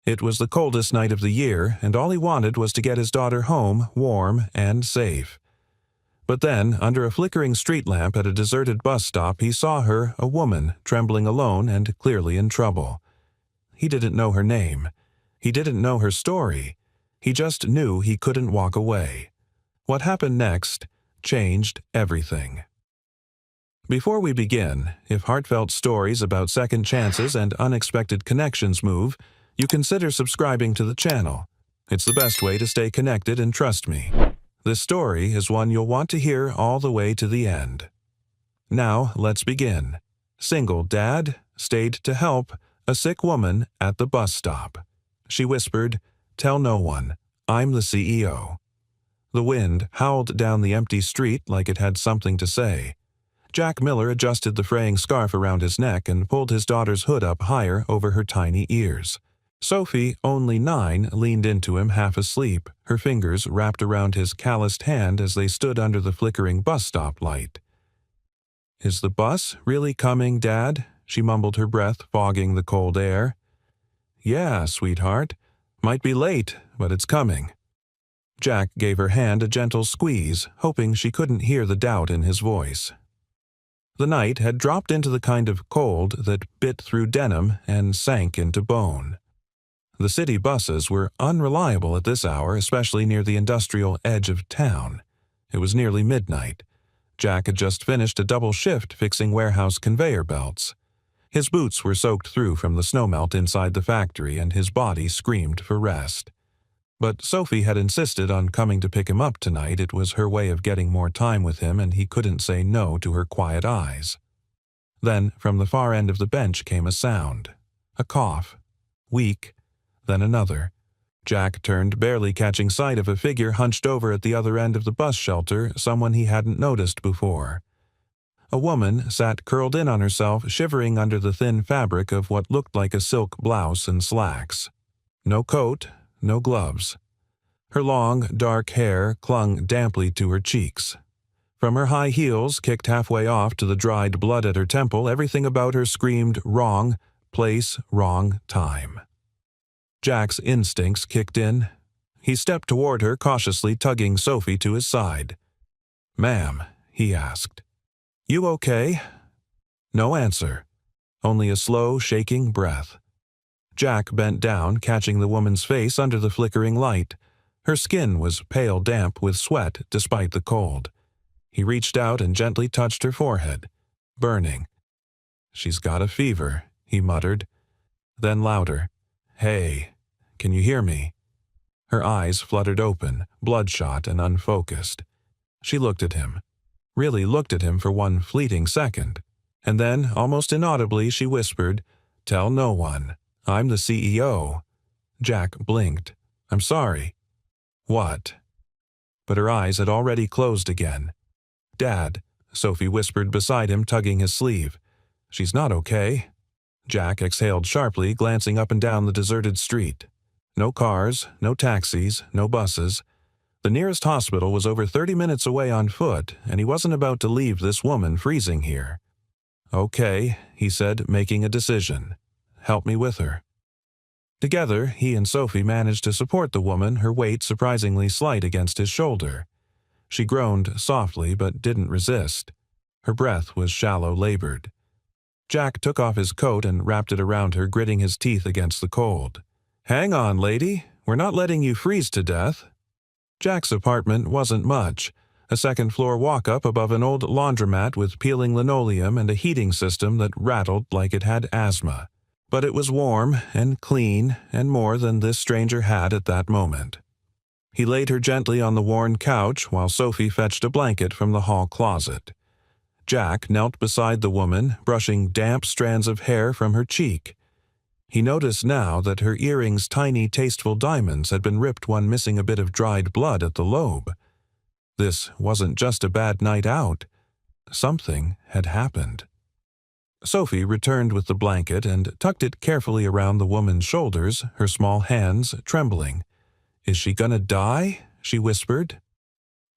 It was the coldest night of the year, and all he wanted was to get his daughter home warm and safe. But then, under a flickering street lamp at a deserted bus stop, he saw her, a woman, trembling alone and clearly in trouble. He didn't know her name. He didn't know her story. He just knew he couldn't walk away. What happened next changed everything. Before we begin, if heartfelt stories about second chances and unexpected connections move, you consider subscribing to the channel. It's the best way to stay connected, and trust me, this story is one you'll want to hear all the way to the end. Now, let's begin. Single dad stayed to help a sick woman at the bus stop. She whispered, "Tell no one. I'm the CEO." The wind howled down the empty street like it had something to say. Jack Miller adjusted the fraying scarf around his neck and pulled his daughter's hood up higher over her tiny ears. Sophie, only 9, leaned into him half asleep, her fingers wrapped around his calloused hand as they stood under the flickering bus stop light. "Is the bus really coming, Dad?" she mumbled, her breath fogging the cold air. "Yeah, sweetheart. Might be late, but it's coming." Jack gave her hand a gentle squeeze, hoping she couldn't hear the doubt in his voice. The night had dropped into the kind of cold that bit through denim and sank into bone. The city buses were unreliable at this hour, especially near the industrial edge of town. It was nearly midnight. Jack had just finished a double shift fixing warehouse conveyor belts. His boots were soaked through from the snowmelt inside the factory, and his body screamed for rest. But Sophie had insisted on coming to pick him up tonight. It was her way of getting more time with him, and he couldn't say no to her quiet eyes. Then, from the far end of the bench came a sound. A cough. Weak. Then another. Jack turned, barely catching sight of a figure hunched over at the other end of the bus shelter, someone he hadn't noticed before. A woman sat curled in on herself, shivering under the thin fabric of what looked like a silk blouse and slacks. No coat, no gloves. Her long, dark hair clung damply to her cheeks. From her high heels, kicked halfway off to the dried blood at her temple, everything about her screamed wrong place, wrong time. Jack's instincts kicked in. He stepped toward her, cautiously tugging Sophie to his side. "Ma'am," he asked. "You okay?" No answer. Only a slow, shaking breath. Jack bent down, catching the woman's face under the flickering light. Her skin was pale damp with sweat despite the cold. He reached out and gently touched her forehead. Burning. "She's got a fever," he muttered. Then louder. "Hey, can you hear me?" Her eyes fluttered open, bloodshot and unfocused. She looked at him. Really looked at him for one fleeting second. And then, almost inaudibly, she whispered, "Tell no one. I'm the CEO." Jack blinked. "I'm sorry." "What?" But her eyes had already closed again. "Dad," Sophie whispered beside him, tugging his sleeve. "She's not okay." Jack exhaled sharply, glancing up and down the deserted street. No cars, no taxis, no buses. The nearest hospital was over 30 minutes away on foot, and he wasn't about to leave this woman freezing here. "Okay," he said, making a decision. "Help me with her." Together, he and Sophie managed to support the woman, her weight surprisingly slight against his shoulder. She groaned softly but didn't resist. Her breath was shallow-labored. Jack took off his coat and wrapped it around her, gritting his teeth against the cold. "Hang on, lady. We're not letting you freeze to death." Jack's apartment wasn't much. A second-floor walk-up above an old laundromat with peeling linoleum and a heating system that rattled like it had asthma. But it was warm and clean and more than this stranger had at that moment. He laid her gently on the worn couch while Sophie fetched a blanket from the hall closet. Jack knelt beside the woman, brushing damp strands of hair from her cheek. He noticed now that her earrings' tiny, tasteful diamonds had been ripped, one missing a bit of dried blood at the lobe. This wasn't just a bad night out. Something had happened. Sophie returned with the blanket and tucked it carefully around the woman's shoulders, her small hands trembling. "Is she gonna die?" she whispered.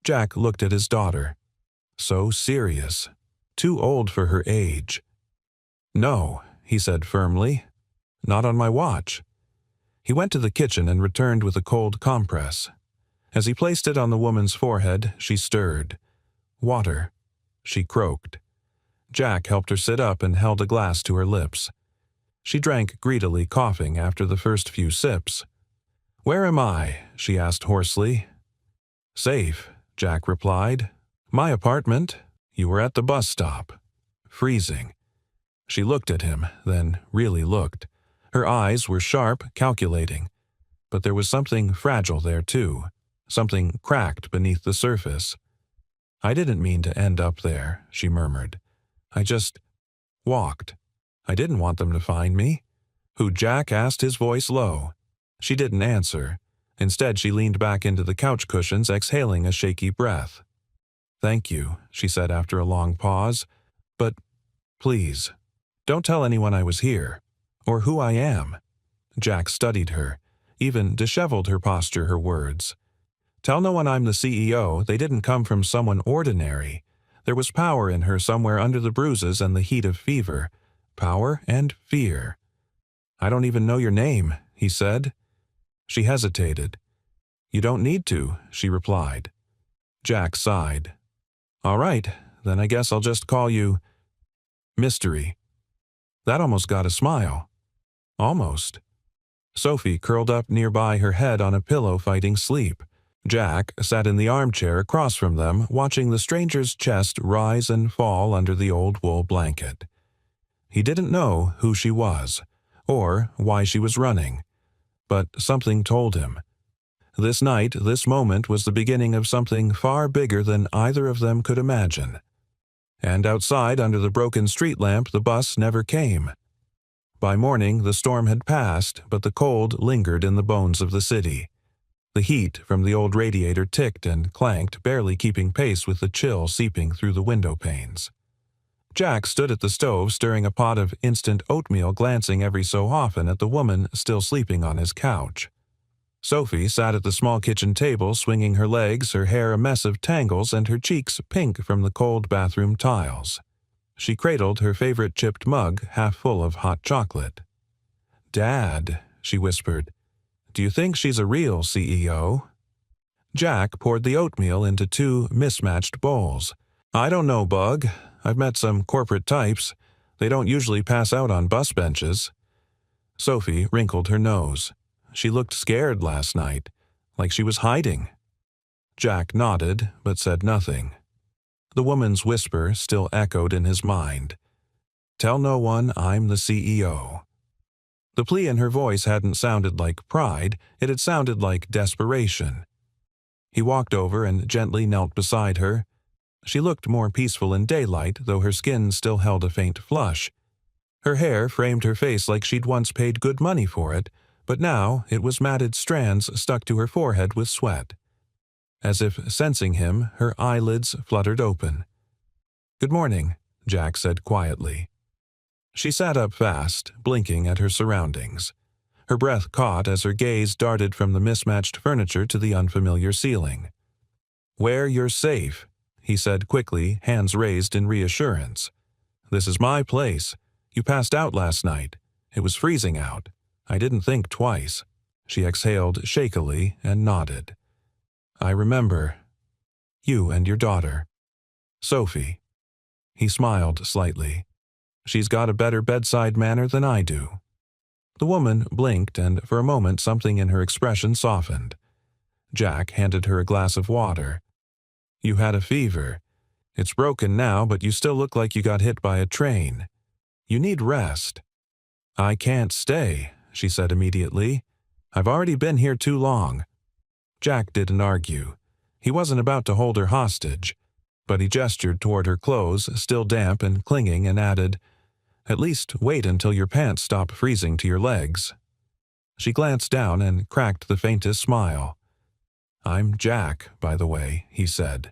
Jack looked at his daughter. So serious. Too old for her age. "No," he said firmly. "Not on my watch." He went to the kitchen and returned with a cold compress. As he placed it on the woman's forehead, she stirred. "Water," she croaked. Jack helped her sit up and held a glass to her lips. She drank greedily, coughing after the first few sips. "Where am I?" she asked hoarsely. "Safe," Jack replied. "My apartment. You were at the bus stop." Freezing. She looked at him, then really looked. Her eyes were sharp, calculating. But there was something fragile there, too. Something cracked beneath the surface. "I didn't mean to end up there," she murmured. "I just walked. I didn't want them to find me." "Who?" Jack asked, his voice low. She didn't answer. Instead, she leaned back into the couch cushions, exhaling a shaky breath. "Thank you," she said after a long pause. "But, please, don't tell anyone I was here, or who I am." Jack studied her, even disheveled her posture, her words. "Tell no one I'm the CEO. They didn't come from someone ordinary. There was power in her somewhere under the bruises and the heat of fever. Power and fear." "I don't even know your name," he said. She hesitated. "You don't need to," she replied. Jack sighed. "All right, then I guess I'll just call you Mystery." That almost got a smile. Almost. Sophie curled up nearby, her head on a pillow, fighting sleep. Jack sat in the armchair across from them, watching the stranger's chest rise and fall under the old wool blanket. He didn't know who she was, or why she was running, but something told him. This night, this moment, was the beginning of something far bigger than either of them could imagine. And outside, under the broken street lamp, the bus never came. By morning, the storm had passed, but the cold lingered in the bones of the city. The heat from the old radiator ticked and clanked, barely keeping pace with the chill seeping through the window panes. Jack stood at the stove, stirring a pot of instant oatmeal, glancing every so often at the woman still sleeping on his couch. Sophie sat at the small kitchen table, swinging her legs, her hair a mess of tangles and her cheeks pink from the cold bathroom tiles. She cradled her favorite chipped mug, half full of hot chocolate. "Dad," she whispered, "do you think she's a real CEO?" Jack poured the oatmeal into two mismatched bowls. "I don't know, Bug. I've met some corporate types. They don't usually pass out on bus benches." Sophie wrinkled her nose. She looked scared last night, like she was hiding. Jack nodded, but said nothing. The woman's whisper still echoed in his mind. "Tell no one I'm the CEO." The plea in her voice hadn't sounded like pride, it had sounded like desperation. He walked over and gently knelt beside her. She looked more peaceful in daylight, though her skin still held a faint flush. Her hair framed her face like she'd once paid good money for it, but now it was matted strands stuck to her forehead with sweat. As if sensing him, her eyelids fluttered open. "Good morning," Jack said quietly. She sat up fast, blinking at her surroundings. Her breath caught as her gaze darted from the mismatched furniture to the unfamiliar ceiling. "Where you're safe," he said quickly, hands raised in reassurance. "This is my place. You passed out last night. It was freezing out. I didn't think twice." She exhaled shakily and nodded. "I remember. You and your daughter. Sophie." He smiled slightly. "She's got a better bedside manner than I do." The woman blinked, and for a moment something in her expression softened. Jack handed her a glass of water. "You had a fever. It's broken now, but you still look like you got hit by a train. You need rest." "I can't stay," she said immediately. "I've already been here too long." Jack didn't argue. He wasn't about to hold her hostage, but he gestured toward her clothes, still damp and clinging, and added, "At least wait until your pants stop freezing to your legs." She glanced down and cracked the faintest smile. "I'm Jack, by the way," he said.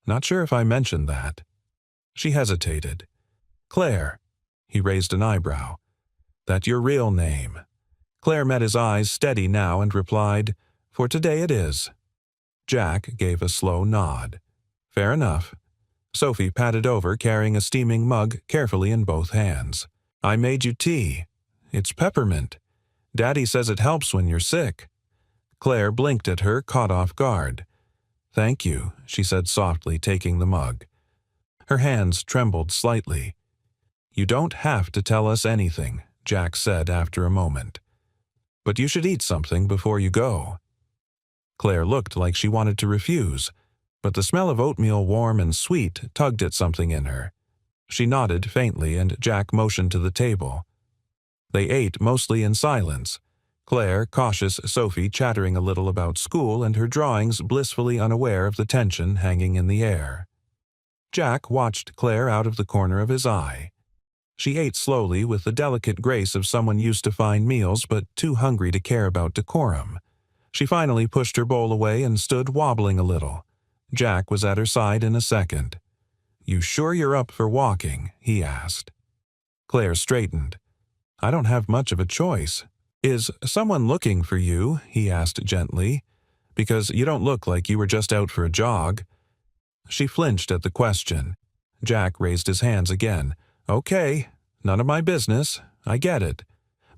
"Not sure if I mentioned that." She hesitated. "Claire." He raised an eyebrow. "That your real name?" Claire met his eyes steady now and replied, "For today it is." Jack gave a slow nod. "Fair enough." Sophie patted over, carrying a steaming mug carefully in both hands. "I made you tea. It's peppermint. Daddy says it helps when you're sick." Claire blinked at her, caught off guard. "Thank you," she said softly, taking the mug. Her hands trembled slightly. "You don't have to tell us anything," Jack said after a moment. "But you should eat something before you go." Claire looked like she wanted to refuse, but the smell of oatmeal, warm and sweet, tugged at something in her. She nodded faintly, and Jack motioned to the table. They ate mostly in silence, Claire, cautious Sophie, chattering a little about school and her drawings, blissfully unaware of the tension hanging in the air. Jack watched Claire out of the corner of his eye. She ate slowly, with the delicate grace of someone used to fine meals but too hungry to care about decorum. She finally pushed her bowl away and stood wobbling a little. Jack was at her side in a second. "You sure you're up for walking?" he asked. Claire straightened. "I don't have much of a choice." "Is someone looking for you?" he asked gently. "Because you don't look like you were just out for a jog." She flinched at the question. Jack raised his hands again. "Okay, none of my business. I get it.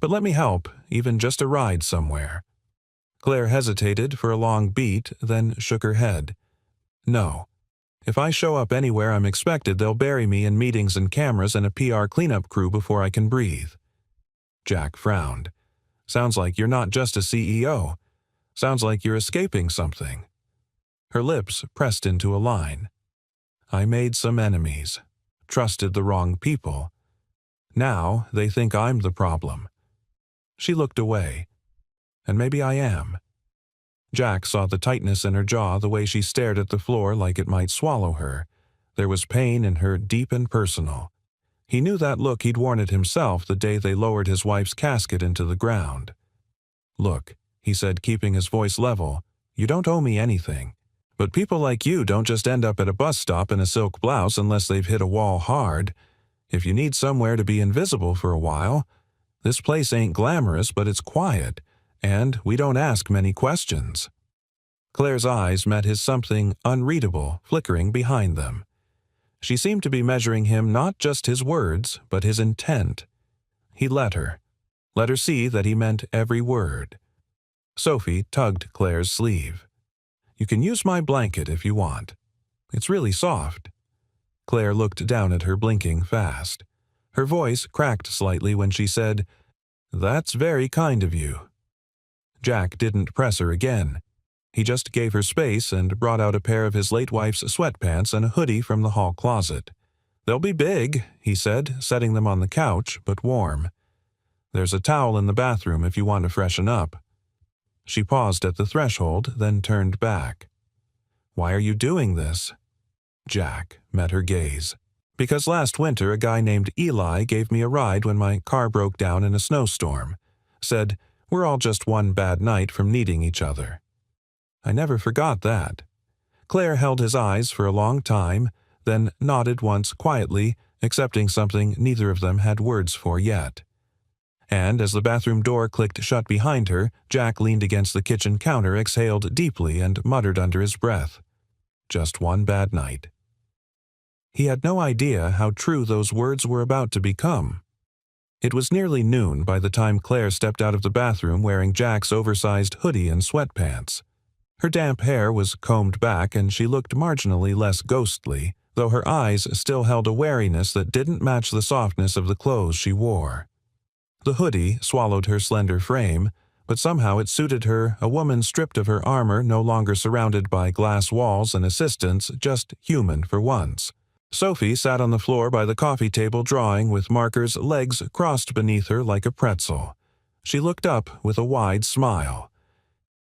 But let me help, even just a ride somewhere." Claire hesitated for a long beat, then shook her head. "No. If I show up anywhere I'm expected, they'll bury me in meetings and cameras and a PR cleanup crew before I can breathe." Jack frowned. "Sounds like you're not just a CEO. Sounds like you're escaping something." Her lips pressed into a line. "I made some enemies. Trusted the wrong people. Now they think I'm the problem." She looked away. "And maybe I am." Jack saw the tightness in her jaw, the way she stared at the floor like it might swallow her. There was pain in her, deep and personal. He knew that look he'd worn it himself the day they lowered his wife's casket into the ground. "Look," he said, keeping his voice level, "you don't owe me anything. But people like you don't just end up at a bus stop in a silk blouse unless they've hit a wall hard. If you need somewhere to be invisible for a while, this place ain't glamorous, but it's quiet, and we don't ask many questions." Claire's eyes met his, something unreadable flickering behind them. She seemed to be measuring him, not just his words, but his intent. He let her see that he meant every word. Sophie tugged Claire's sleeve. "You can use my blanket if you want. It's really soft." Claire looked down at her, blinking fast. Her voice cracked slightly when she said, "That's very kind of you." Jack didn't press her again. He just gave her space and brought out a pair of his late wife's sweatpants and a hoodie from the hall closet. "They'll be big," he said, setting them on the couch, "but warm. There's a towel in the bathroom if you want to freshen up." She paused at the threshold, then turned back. "Why are you doing this?" Jack met her gaze. "Because last winter a guy named Eli gave me a ride when my car broke down in a snowstorm. Said, we're all just one bad night from needing each other." I never forgot that. Claire held his eyes for a long time, then nodded once quietly, accepting something neither of them had words for yet. And as the bathroom door clicked shut behind her, Jack leaned against the kitchen counter, exhaled deeply, and muttered under his breath, "Just one bad night." He had no idea how true those words were about to become. It was nearly noon by the time Claire stepped out of the bathroom wearing Jack's oversized hoodie and sweatpants. Her damp hair was combed back and she looked marginally less ghostly, though her eyes still held a wariness that didn't match the softness of the clothes she wore. The hoodie swallowed her slender frame, but somehow it suited her, a woman stripped of her armor, no longer surrounded by glass walls and assistants, just human for once. Sophie sat on the floor by the coffee table drawing, with markers, legs crossed beneath her like a pretzel. She looked up with a wide smile.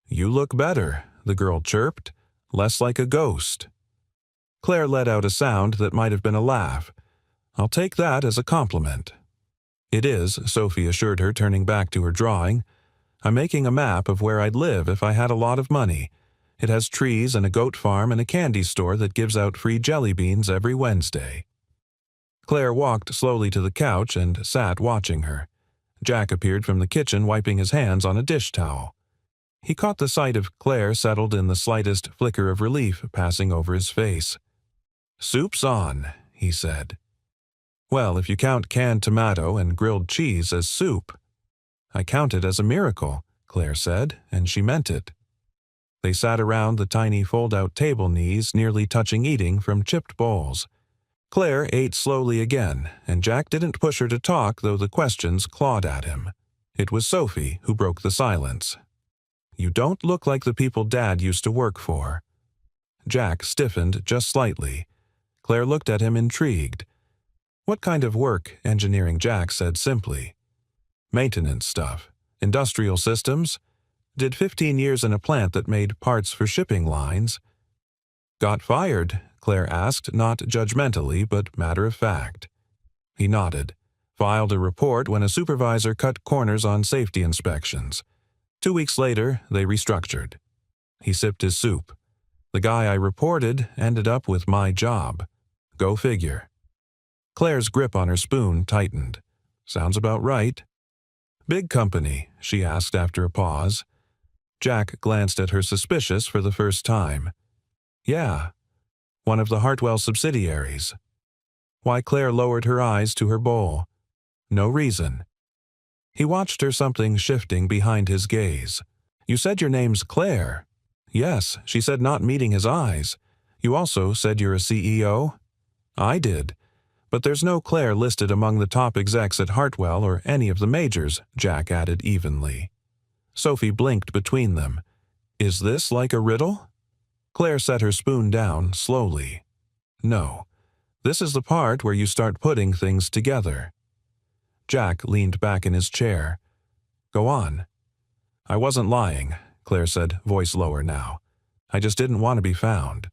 "You look better," the girl chirped, "less like a ghost." Claire let out a sound that might have been a laugh. "I'll take that as a compliment." "It is," Sophie assured her, turning back to her drawing. "I'm making a map of where I'd live if I had a lot of money. It has trees and a goat farm and a candy store that gives out free jelly beans every Wednesday." Claire walked slowly to the couch and sat watching her. Jack appeared from the kitchen, wiping his hands on a dish towel. He caught the sight of Claire settled in the slightest flicker of relief passing over his face. "Soup's on," he said. "Well, if you count canned tomato and grilled cheese as soup." I count it as a miracle, Claire said, and she meant it. They sat around the tiny fold-out table, knees nearly touching eating from chipped bowls. Claire ate slowly again, and Jack didn't push her to talk, though the questions clawed at him. It was Sophie who broke the silence. "You don't look like the people Dad used to work for." Jack stiffened just slightly. Claire looked at him intrigued. "What kind of work?" Engineering, Jack said simply. "Maintenance stuff. Industrial systems. Did 15 years in a plant that made parts for shipping lines." "Got fired?" Claire asked, not judgmentally, but matter of fact. He nodded. "Filed a report when a supervisor cut corners on safety inspections. 2 weeks later, they restructured." He sipped his soup. "The guy I reported ended up with my job. Go figure." Claire's grip on her spoon tightened. "Sounds about right." "Big company?" she asked after a pause. Jack glanced at her suspicious for the first time. "Yeah. One of the Hartwell subsidiaries." Why? Claire lowered her eyes to her bowl. "No reason." He watched her, something shifting behind his gaze. "You said your name's Claire." "Yes," she said, not meeting his eyes. "You also said you're a CEO?" "I did. But there's no Claire listed among the top execs at Hartwell or any of the majors," Jack added evenly. Sophie blinked between them. "Is this like a riddle?" Claire set her spoon down slowly. "No. This is the part where you start putting things together." Jack leaned back in his chair. "Go on." "I wasn't lying," Claire said, voice lower now. "I just didn't want to be found.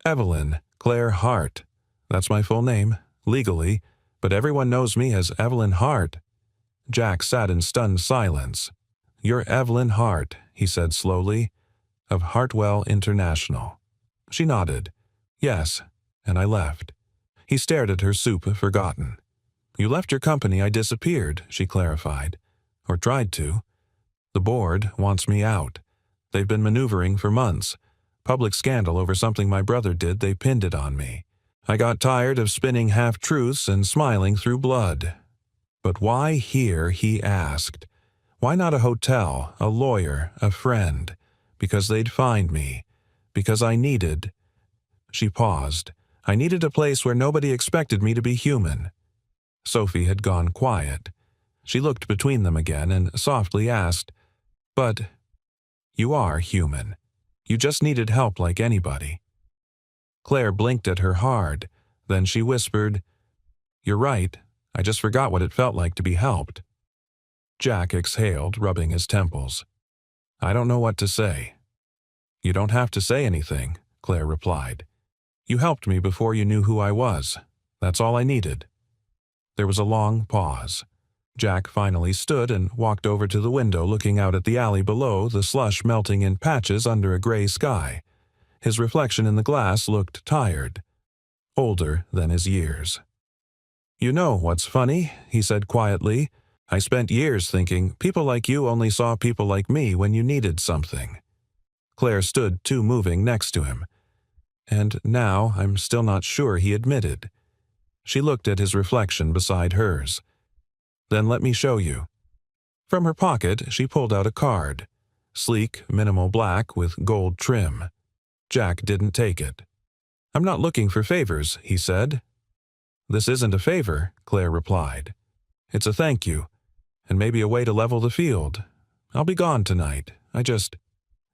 Evelyn Claire Hart. That's my full name, legally, but everyone knows me as Evelyn Hart." Jack sat in stunned silence. "You're Evelyn Hart," he said slowly, "of Hartwell International." She nodded. "Yes, and I left." He stared at her soup, forgotten. "You left your company, I disappeared," she clarified. "Or tried to. The board wants me out. They've been maneuvering for months. Public scandal over something my brother did, they pinned it on me. I got tired of spinning half-truths and smiling through blood." "But why here?" he asked. "Why not a hotel, a lawyer, a friend? Because they'd find me. Because I needed—" She paused. "I needed a place where nobody expected me to be human." Sophie had gone quiet. She looked between them again and softly asked, "But you are human. You just needed help like anybody." Claire blinked at her hard. Then she whispered, "You're right. I just forgot what it felt like to be helped." Jack exhaled, rubbing his temples. "I don't know what to say." "You don't have to say anything," Claire replied. "You helped me before you knew who I was. That's all I needed." There was a long pause. Jack finally stood and walked over to the window, looking out at the alley below, the slush melting in patches under a gray sky. His reflection in the glass looked tired, older than his years. "You know what's funny?" he said quietly. "I spent years thinking people like you only saw people like me when you needed something." Claire stood too moving next to him. "And now I'm still not sure," he admitted. She looked at his reflection beside hers. "Then let me show you." From her pocket, she pulled out a card. Sleek, minimal black with gold trim. Jack didn't take it. "I'm not looking for favors," he said. "This isn't a favor," Claire replied. "It's a thank you, and maybe a way to level the field. I'll be gone tonight. I just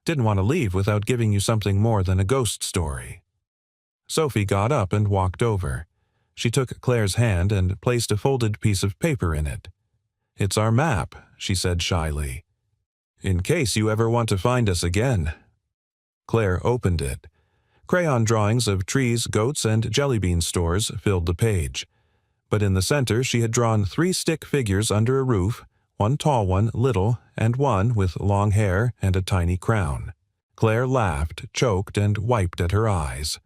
didn't want to leave without giving you something more than a ghost story." Sophie got up and walked over. She took Claire's hand and placed a folded piece of paper in it. "It's our map," she said shyly. "In case you ever want to find us again." Claire opened it. Crayon drawings of trees, goats, and jelly bean stores filled the page. But in the center she had drawn 3 stick figures under a roof, one tall, one little, and one with long hair and a tiny crown. Claire laughed, choked, and wiped at her eyes.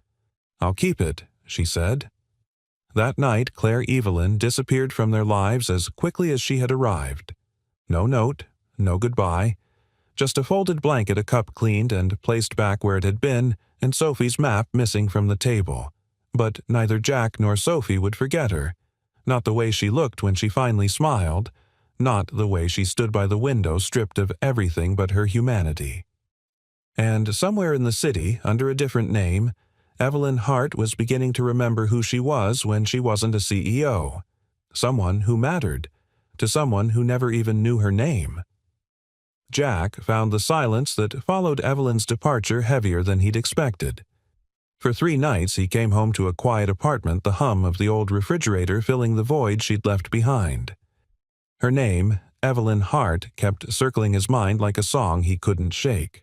"I'll keep it," she said. That night, Claire Evelyn disappeared from their lives as quickly as she had arrived. No note, no goodbye. Just a folded blanket, a cup cleaned and placed back where it had been, and Sophie's map missing from the table. But neither Jack nor Sophie would forget her. Not the way she looked when she finally smiled. not the way she stood by the window stripped of everything but her humanity. And somewhere in the city, under a different name, Evelyn Hart was beginning to remember who she was when she wasn't a CEO. Someone who mattered, to someone who never even knew her name. Jack found the silence that followed Evelyn's departure heavier than he'd expected. For 3 nights he came home to a quiet apartment, the hum of the old refrigerator filling the void she'd left behind. Her name, Evelyn Hart, kept circling his mind like a song he couldn't shake.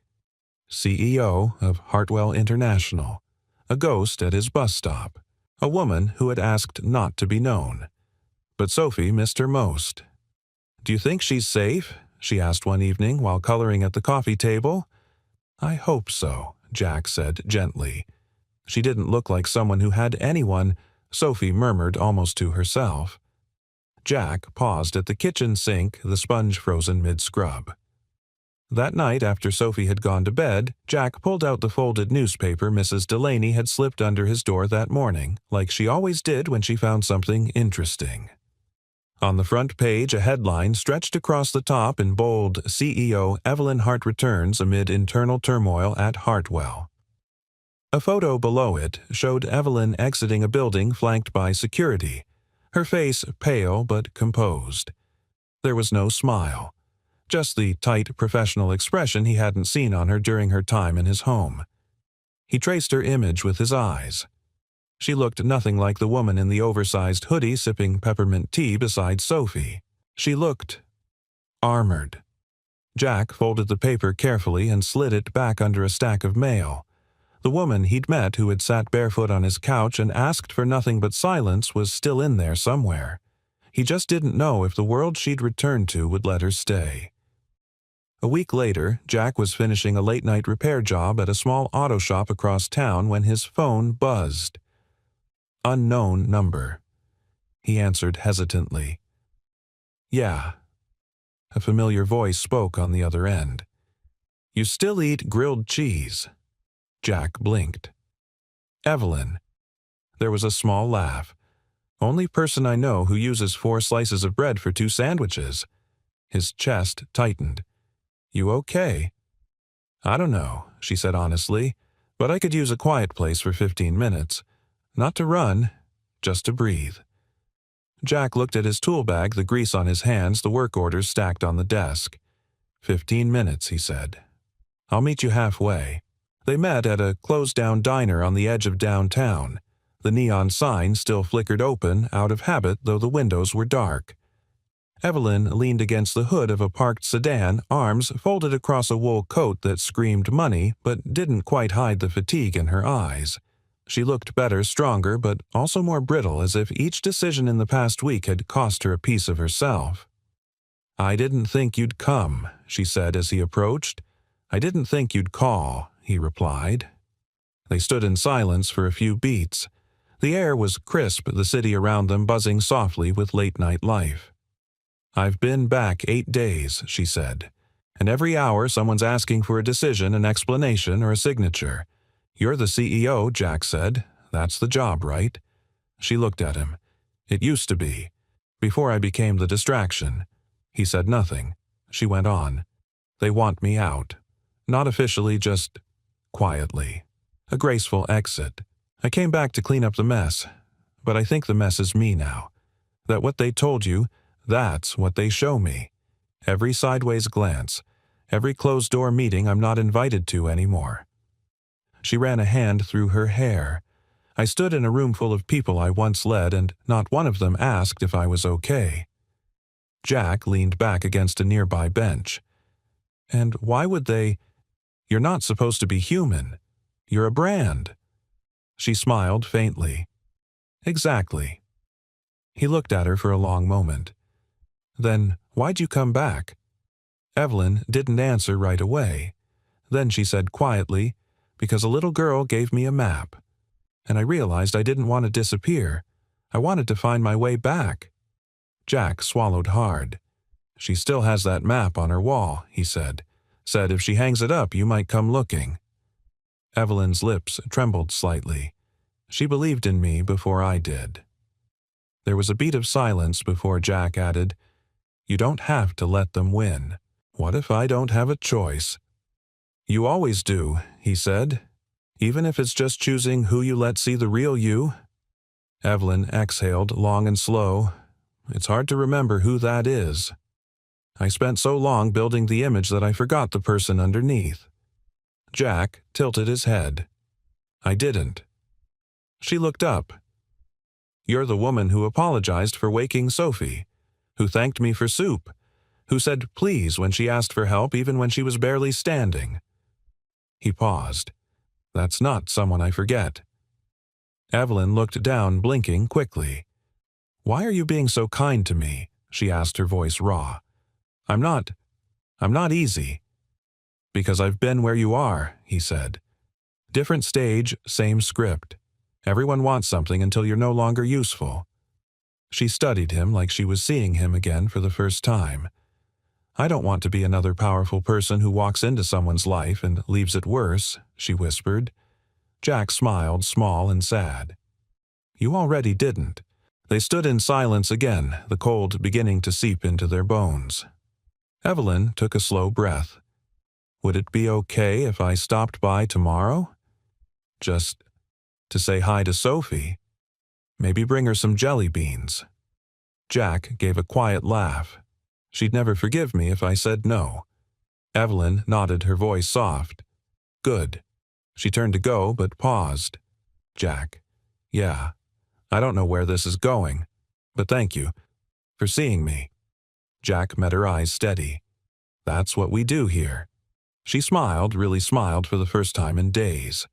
CEO of Hartwell International. A ghost at his bus stop. A woman who had asked not to be known. But Sophie missed her most. "Do you think she's safe?" she asked one evening while coloring at the coffee table. "I hope so," Jack said gently. She didn't look like someone who had anyone, Sophie murmured almost to herself. Jack paused at the kitchen sink, the sponge frozen mid-scrub. That night, after Sophie had gone to bed, Jack pulled out the folded newspaper Mrs. Delaney had slipped under his door that morning, like she always did when she found something interesting. On the front page, a headline stretched across the top in bold, CEO Evelyn Hart returns amid internal turmoil at Hartwell. A photo below it showed Evelyn exiting a building flanked by security, her face pale but composed. There was no smile, just the tight professional expression he hadn't seen on her during her time in his home. He traced her image with his eyes. She looked nothing like the woman in the oversized hoodie sipping peppermint tea beside Sophie. She looked armored. Jack folded the paper carefully and slid it back under a stack of mail. The woman he'd met who had sat barefoot on his couch and asked for nothing but silence was still in there somewhere. He just didn't know if the world she'd returned to would let her stay. A week later, Jack was finishing a late-night repair job at a small auto shop across town when his phone buzzed. Unknown number. He answered hesitantly. "Yeah." A familiar voice spoke on the other end. "You still eat grilled cheese?" Jack blinked. "Evelyn." There was a small laugh. "Only person I know who uses 4 slices of bread for 2 sandwiches." His chest tightened. "You okay?" "I don't know," she said honestly, "but I could use a quiet place for 15 minutes. Not to run, just to breathe." Jack looked at his tool bag, the grease on his hands, the work orders stacked on the desk. 15 minutes, he said. "I'll meet you halfway." They met at a closed-down diner on the edge of downtown. The neon sign still flickered open, out of habit though the windows were dark. Evelyn leaned against the hood of a parked sedan, arms folded across a wool coat that screamed money but didn't quite hide the fatigue in her eyes. She looked better, stronger, but also more brittle, as if each decision in the past week had cost her a piece of herself. "I didn't think you'd come," she said as he approached. "I didn't think you'd call," he replied. They stood in silence for a few beats. The air was crisp, the city around them buzzing softly with late-night life. "I've been back 8 days," she said. "And every hour someone's asking for a decision, an explanation, or a signature. You're the CEO," Jack said. "That's the job, right?" She looked at him. "It used to be. Before I became the distraction." He said nothing. She went on. "They want me out. Not officially, just quietly. A graceful exit. I came back to clean up the mess. But I think the mess is me now. That what they told you, that's what they show me. Every sideways glance. Every closed-door meeting I'm not invited to anymore." She ran a hand through her hair. "I stood in a room full of people I once led, and not one of them asked if I was okay." Jack leaned back against a nearby bench. "And why would they? You're not supposed to be human. You're a brand." She smiled faintly. "Exactly." He looked at her for a long moment. "Then why'd you come back?" Evelyn didn't answer right away. Then she said quietly, "Because a little girl gave me a map. And I realized I didn't want to disappear. I wanted to find my way back." Jack swallowed hard. "She still has that map on her wall," he said. "Said if she hangs it up, you might come looking." Evelyn's lips trembled slightly. "She believed in me before I did." There was a beat of silence before Jack added, You don't have to let them win. What if I don't have a choice? You always do, he said. Even if it's just choosing who you let see the real you. Evelyn exhaled long and slow. It's hard to remember who that is. I spent so long building the image that I forgot the person underneath. Jack tilted his head. I didn't. She looked up. You're the woman who apologized for waking Sophie, who thanked me for soup, who said please when she asked for help even when she was barely standing. He paused. That's not someone I forget. Evelyn looked down, blinking quickly. Why are you being so kind to me? She asked, her voice raw. I'm not easy. Because I've been where you are, he said. Different stage, same script. Everyone wants something until you're no longer useful. She studied him like she was seeing him again for the first time. I don't want to be another powerful person who walks into someone's life and leaves it worse, she whispered. Jack smiled, small and sad. You already didn't. They stood in silence again, the cold beginning to seep into their bones. Evelyn took a slow breath. Would it be okay if I stopped by tomorrow? Just to say hi to Sophie. Maybe bring her some jelly beans. Jack gave a quiet laugh. She'd never forgive me if I said no. Evelyn nodded, her voice soft. Good. She turned to go, but paused. Jack. Yeah. I don't know where this is going, but thank you for seeing me. Jack met her eyes steady. That's what we do here. She smiled, really smiled for the first time in days.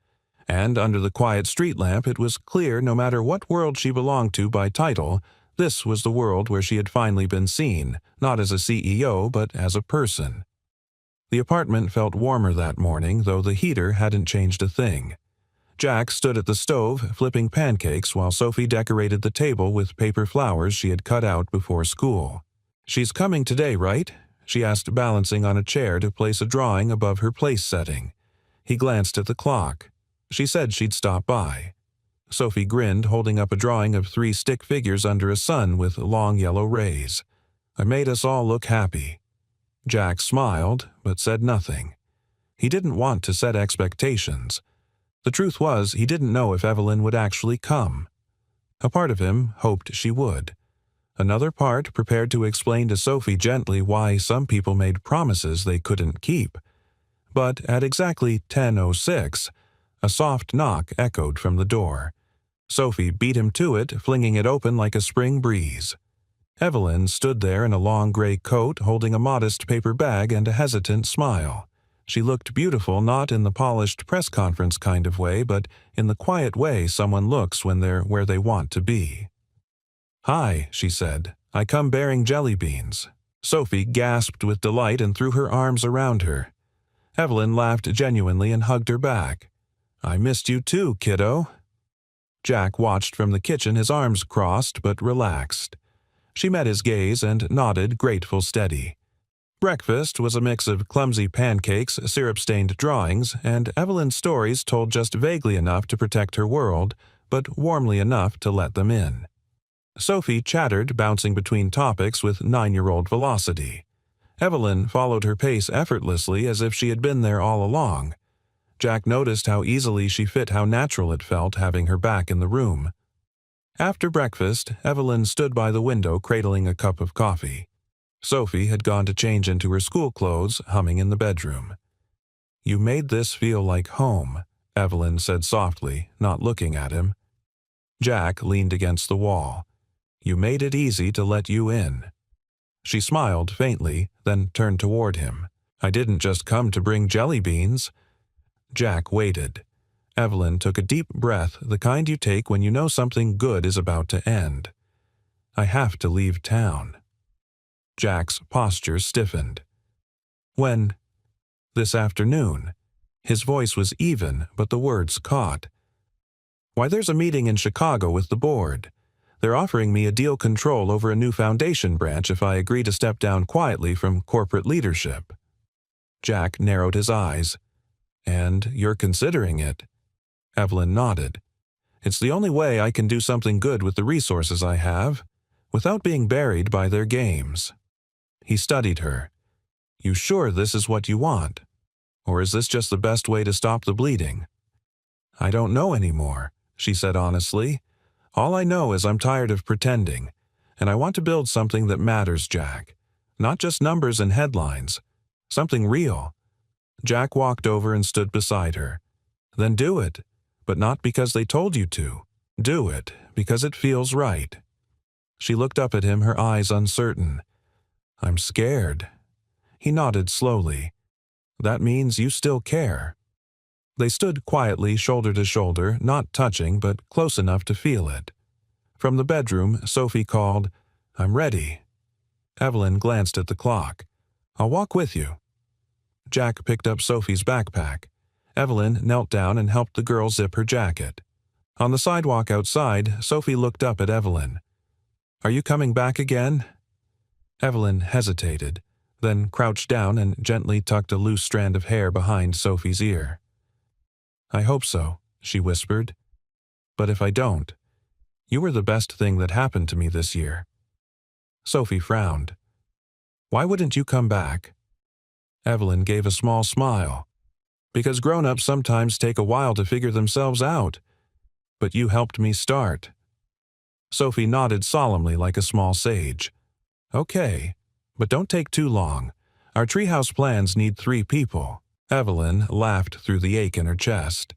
And under the quiet street lamp it was clear no matter what world she belonged to by title, this was the world where she had finally been seen, not as a CEO but as a person. The apartment felt warmer that morning, though the heater hadn't changed a thing. Jack stood at the stove, flipping pancakes while Sophie decorated the table with paper flowers she had cut out before school. She's coming today, right? She asked, balancing on a chair to place a drawing above her place setting. He glanced at the clock. She said she'd stop by. Sophie grinned, holding up a drawing of 3 stick figures under a sun with long yellow rays. I made us all look happy. Jack smiled, but said nothing. He didn't want to set expectations. The truth was, he didn't know if Evelyn would actually come. A part of him hoped she would. Another part prepared to explain to Sophie gently why some people made promises they couldn't keep. But at exactly 10:06, a soft knock echoed from the door. Sophie beat him to it, flinging it open like a spring breeze. Evelyn stood there in a long gray coat, holding a modest paper bag and a hesitant smile. She looked beautiful not in the polished press conference kind of way, but in the quiet way someone looks when they're where they want to be. Hi, she said. I come bearing jelly beans. Sophie gasped with delight and threw her arms around her. Evelyn laughed genuinely and hugged her back. I missed you too, kiddo. Jack watched from the kitchen, his arms crossed but relaxed. She met his gaze and nodded, grateful, steady. Breakfast was a mix of clumsy pancakes, syrup-stained drawings, and Evelyn's stories told just vaguely enough to protect her world, but warmly enough to let them in. Sophie chattered, bouncing between topics with 9-year-old velocity. Evelyn followed her pace effortlessly as if she had been there all along. Jack noticed how easily she fit, how natural it felt having her back in the room. After breakfast, Evelyn stood by the window cradling a cup of coffee. Sophie had gone to change into her school clothes, humming in the bedroom. You made this feel like home, Evelyn said softly, not looking at him. Jack leaned against the wall. You made it easy to let you in. She smiled faintly, then turned toward him. I didn't just come to bring jelly beans. Jack waited. Evelyn took a deep breath, the kind you take when you know something good is about to end. I have to leave town. Jack's posture stiffened. When? This afternoon. His voice was even, but the words caught. Why, there's a meeting in Chicago with the board. They're offering me a deal control over a new foundation branch if I agree to step down quietly from corporate leadership. Jack narrowed his eyes. And you're considering it? Evelyn nodded. It's the only way I can do something good with the resources I have, without being buried by their games. He studied her. "You sure this is what you want? Or is this just the best way to stop the bleeding?" "I don't know anymore," she said honestly. "All I know is I'm tired of pretending, and I want to build something that matters, Jack. Not just numbers and headlines. Something real." Jack walked over and stood beside her. "Then do it, but not because they told you to. Do it because it feels right." She looked up at him, her eyes uncertain. "I'm scared." He nodded slowly. "That means you still care." They stood quietly, shoulder to shoulder, not touching, but close enough to feel it. From the bedroom, Sophie called, "I'm ready." Evelyn glanced at the clock. "I'll walk with you." Jack picked up Sophie's backpack. Evelyn knelt down and helped the girl zip her jacket. On the sidewalk outside, Sophie looked up at Evelyn. "Are you coming back again?" Evelyn hesitated, then crouched down and gently tucked a loose strand of hair behind Sophie's ear. "I hope so," she whispered. "But if I don't, you were the best thing that happened to me this year." Sophie frowned. "Why wouldn't you come back?" Evelyn gave a small smile. "Because grown-ups sometimes take a while to figure themselves out. But you helped me start." Sophie nodded solemnly like a small sage. "Okay, but don't take too long. Our treehouse plans need 3 people." Evelyn laughed through the ache in her chest.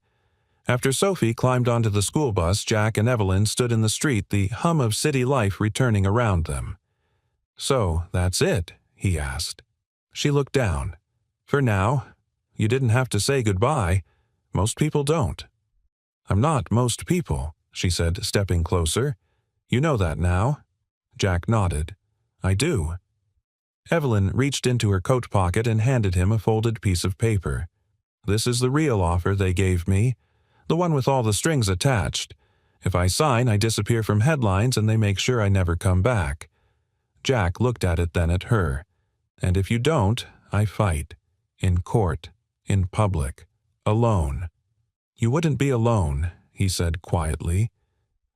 After Sophie climbed onto the school bus, Jack and Evelyn stood in the street, the hum of city life returning around them. "So, that's it?" he asked. She looked down. "For now. You didn't have to say goodbye. Most people don't." "I'm not most people," she said, stepping closer. "You know that now?" Jack nodded. "I do." Evelyn reached into her coat pocket and handed him a folded piece of paper. "This is the real offer they gave me, the one with all the strings attached. If I sign, I disappear from headlines and they make sure I never come back." Jack looked at it, then at her. "And if you don't, I fight. In court. In public. Alone." "You wouldn't be alone," he said quietly.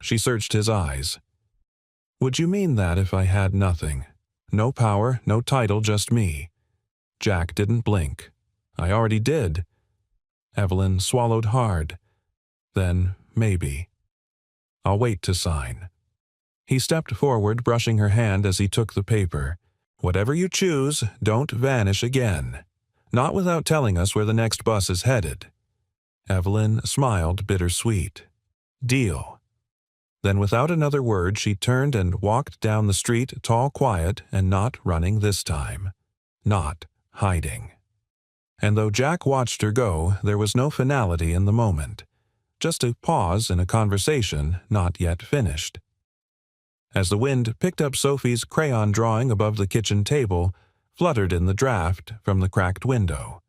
She searched his eyes. "Would you mean that if I had nothing? No power, no title, just me?" Jack didn't blink. "I already did." Evelyn swallowed hard. "Then, maybe. I'll wait to sign." He stepped forward, brushing her hand as he took the paper. "Whatever you choose, don't vanish again. Not without telling us where the next bus is headed." Evelyn smiled bittersweet. "Deal." Then without another word she turned and walked down the street, tall, quiet, and not running this time. Not hiding. And though Jack watched her go, there was no finality in the moment. Just a pause in a conversation not yet finished. As the wind picked up Sophie's crayon drawing above the kitchen table, fluttered in the draft from the cracked window.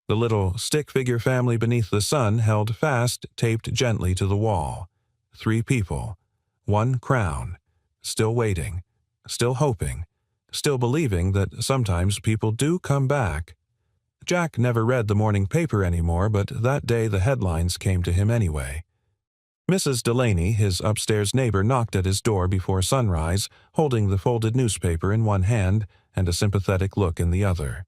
The little stick-figure family beneath the sun held fast, taped gently to the wall. 3 people. 1 crown. Still waiting. Still hoping. Still believing that sometimes people do come back. Jack never read the morning paper anymore, but that day the headlines came to him anyway. Mrs. Delaney, his upstairs neighbor, knocked at his door before sunrise, holding the folded newspaper in one hand and a sympathetic look in the other.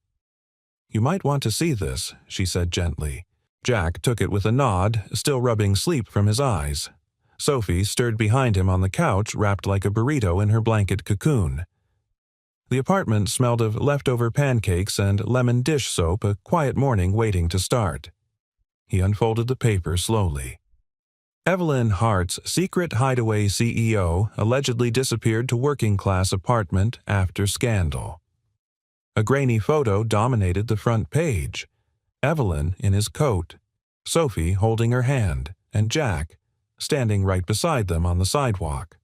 "You might want to see this," she said gently. Jack took it with a nod, still rubbing sleep from his eyes. Sophie stirred behind him on the couch, wrapped like a burrito in her blanket cocoon. The apartment smelled of leftover pancakes and lemon dish soap, a quiet morning waiting to start. He unfolded the paper slowly. Evelyn Hart's secret hideaway CEO allegedly disappeared to working-class apartment after scandal. A grainy photo dominated the front page. Evelyn in his coat, Sophie holding her hand, and Jack standing right beside them on the sidewalk.